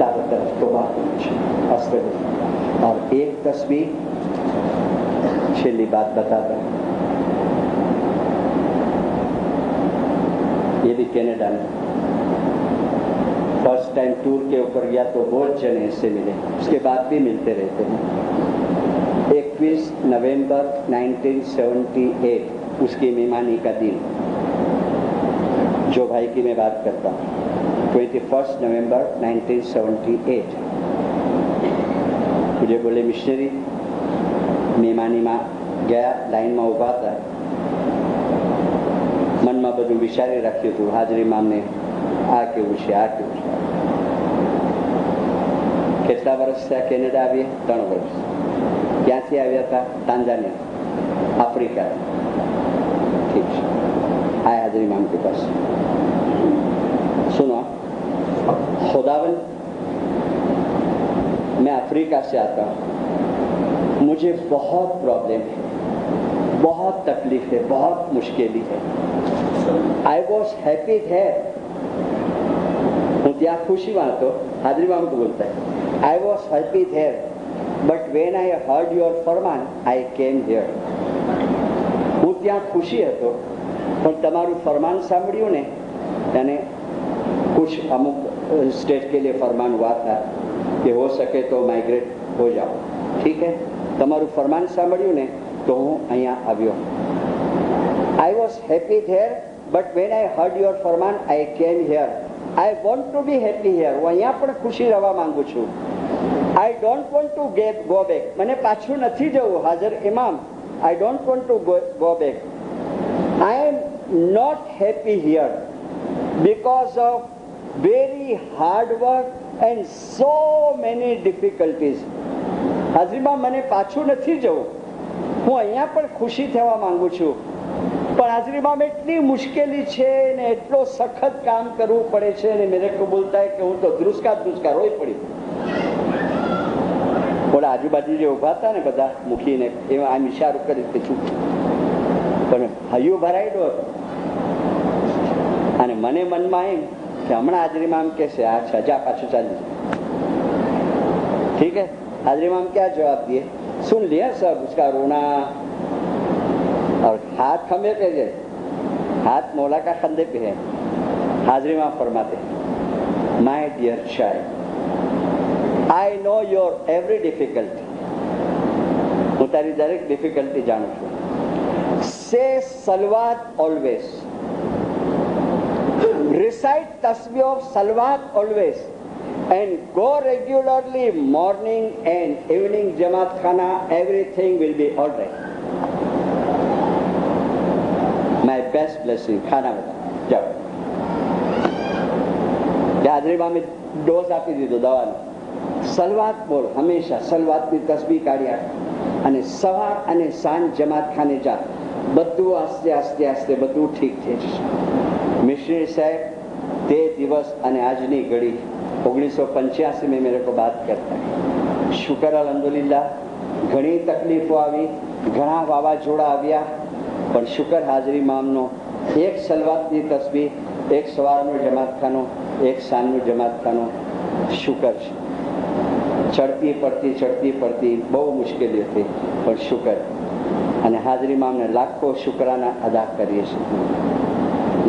તારા તરફ તોબા કરું છું. अस्तगफुरुल्लाह. और एक तस्वीर, छेल्ली बात बताता हूँ. ये भी कनाडा में फर्स्ट टाइम टूर के ऊपर गया तो बहुत जने इससे मिले, उसके बाद भी मिलते रहते हैं. 21 नवंबर 1978 उसकी मेहमानी का दिन, जो भाई की मैं बात करता हूँ. 21 नवंबर 1978 मुझे बोले मिशनरी, मेहमानी में गया, लाइन में उभा था, મનમાં બધું વિચારી રાખ્યું હતું, હાજરીમાં અમને આ કેવું છે, આ કેવું છે. કેટલા વર્ષ થયા કેનેડા આવ્યા? 3 વર્ષ. ક્યાંથી આવ્યા હતા? તાંજાનિયા, आफ्रिका. ठीक है, आए हाजरी माम के पास. सुनो, खुदावन, मैं अफ्रीका से आता हूँ, मुझे बहुत प्रॉब्लम है, बहुत तकलीफ है, बहुत मुश्किल है. I was happy there. હું ત્યાં ખુશીમાં હતો, હાજરીમાં તો બોલતા है. I was happy there, but when I heard your Farman, I came here. હું ત્યાં ખુશી હતો, પણ તમારું ફરમાન સાંભળ્યું ને, અને कुछ अमुक स्टेट के लिए फरमान हुआ था कि हो सके तो माइग्रेट हो जाओ. ठीक है, તમારું ફરમાન સાંભળ્યું ને તો હું અહીંયા આવ્યો. I was happy there, but when I heard your Farman, I came here. I want to be happy here. હું અહીંયા પણ ખુશી રહેવા માંગુ છું. I don't want to go back. મને પાછું નથી જવું હાજર ઇમામ. I don't want to go back. I am not happy here because of very hard work and so many difficulties. હાજરીમાં મને પાછું નથી જવું, હું અહીંયા પણ ખુશી થવા માંગુ છું, પણ હાજરીમાં એટલી મુશ્કેલી છે ને એટલો સખત કામ કરવું પડે છે ને મેરે કો બોલતા હે કે હું તો ધ્રુસકા રોઈ પડી. બોલા આજુબાજુ જે ઉભા હતા ને બધા મૂકીને એમાં આમ ઇશારો કરી કે છું, પણ હૈયું ભરાયેલો હતો. અને મને મનમાં એમ કે હમણાં હાજરીમાં આમ કહેશે અચ્છા જા પાછું ચાલી. ઠીક હે, हाजरी में हम क्या जवाब दिए? सुन लिया सब उसका रोना, और हाथ खंबे पे है, हाथ मौला का खंधे पे है. हाजरी में फरमाते my dear child, I know your every difficulty, હું તારી દરેક ડિફિકલ્ટી જાણું છું. સે સલવાત ઓલવેઝ, રિસાઇટ તસ્બીહ ઓફ સલવાત always, and go regularly morning and evening Jamaat Khana, everything will be all right. My best blessing. खाना बता जाओ. हाजरीમાં મેં ડોઝ આપી દીધો દવાનો. સલવાત બોલ, હંમેશા સલવાતની તસ્બીહ કાઢ્યા અને સવાર અને સાંજ જમાત ખાને જા, બધું આસ્તે આસ્તે આસ્તે બધું ઠીક થઈ જશે. મિશ્રી સાહેબ તે દિવસ અને આજની ઘડી 1985 में मेरे को बात करता है. शुक्र अल्हम्दुलिल्लाह, घणी तकलीफों આવી, ઘણા વાવાઝોડા આવ્યા, પણ શુક્ર હાજરી મામનો એક સલવાતની તસ્બીહ, એક સવારનું જમાતખાનું, એક સાંજનું જમાતખાનું, શુક્ર છે. ચડતી પડતી બહુ મુશ્કેલી હતી, પણ શુક્ર. અને હાજરી મામને લાખો શુક્રાના અદા કરીએ છીએ,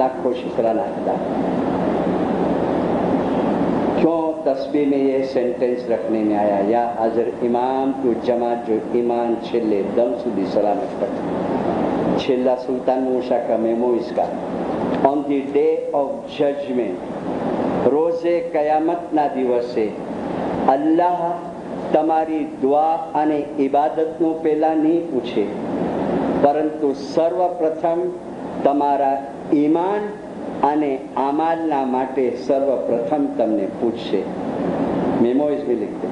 લાખો શુક્રાના અદા. क्यों तस्बीह में ये सेंटेंस रखने में आया? या हाजर इमाम तू जमात जो ईमान छेल्ले दम सुधी सलामत कर. छेल्ला सुल्तान मूसा का मेमो इसका. On the day of judgement, रोजे कयामत ना दिवसे अल्लाह તમારી દુઆ અને ઇબાદતનું પહેલા નહીં પૂછે, પરંતુ સર્વપ્રથમ તમારા ઈમાન અને આમાલના માટે સર્વપ્રથમ તમને પૂછશે. મેમોઇઝ में लिखते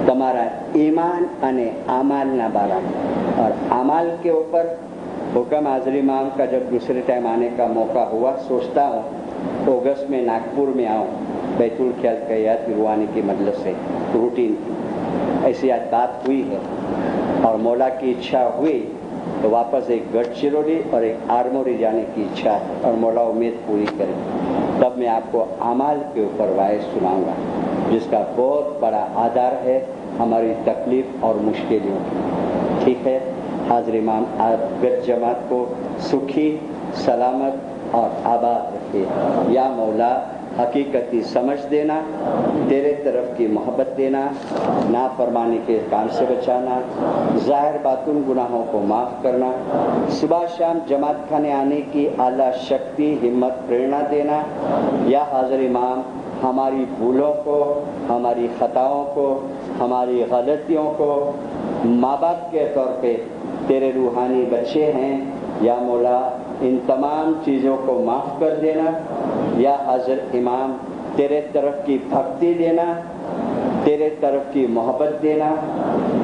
તમારા ईमान અને आमालના बारे. और आमाल के ऊपर हुक्म हाजरी माम का जब दूसरे टाइम आने का मौका हुआ, सोचता हूँ अगस्त में नागपुर में आऊँ, बैतुल ख्याल कैयात रुहानी की मजलिस से रूटीन की. ऐसी आज बात हुई है और मौला की इच्छा हुई तो वापस एक गढ़चिरौली और एक आरमोरी जाने की इच्छा है, और मौला उम्मीद पूरी करे. तब मैं आपको अमाल के ऊपर वायस सुनाऊंगा, जिसका बहुत बड़ा आधार है हमारी तकलीफ और मुश्किलों की. ठीक है, हाजिर इमाम आप जमात को सुखी, सलामत और आबाद रखे. या मौला हकीकती समझ देना, तेरे तरफ की मोहब्बत देना, नाफरमानी के काम से बचाना, ज़ाहिर बातुन गुनाहों को माफ़ करना, सुबह शाम जमात खाने आने की आला शक्ति, हिम्मत, प्रेरणा देना. या हाज़िर इमाम हमारी भूलों को, हमारी ख़ताओं को, हमारी गलतियों को माँ बाप के तौर पे तेरे रूहानी बच्चे हैं, या मौला इन तमाम चीज़ों को माफ़ कर देना. या हाज़िर इमाम तेरे तरफ की भक्ति देना, तेरे तरफ की मोहब्बत देना,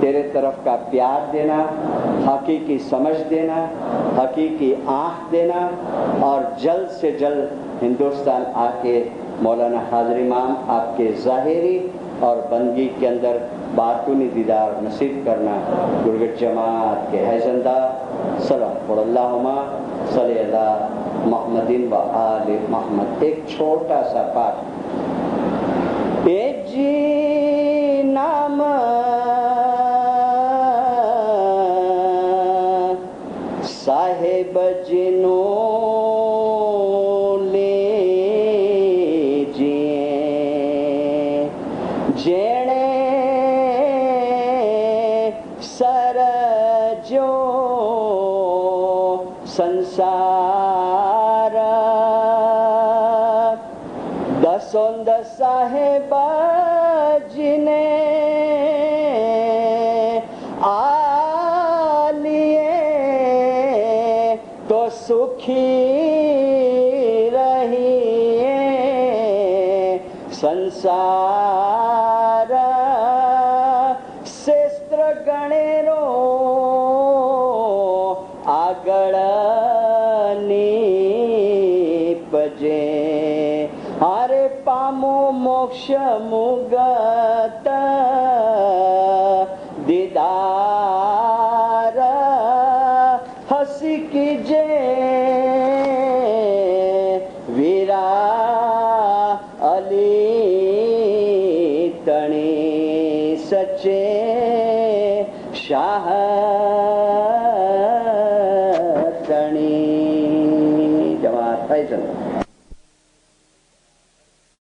तेरे तरफ का प्यार देना, हकीकी समझ देना, हकीकी आँख देना, और जल्द से जल्द हिंदुस्तान आके मौलाना हाज़िर इमाम आपके ज़ाहिरी और बंदगी के अंदर बातूनी दीदार नसीब करना. गुरगट जमात के हैज़ंदा सलाम अल्लाहुम्मा सल्ली अला मोहम्मदिन व आले मोहम्मद. एक छोटा सा पाठ. ए जी नाम साहेब जिनो जेणे सरजो संसार दसोंद साहेब जिने आलिए સુખી રહીએ સંસાર શેસ્ત્ર ગણેરો આગળ નીપજે હારે પામો મોક્ષ મુગત દીદાર હસી કીજે વીરા અલી તણી સચે શાહ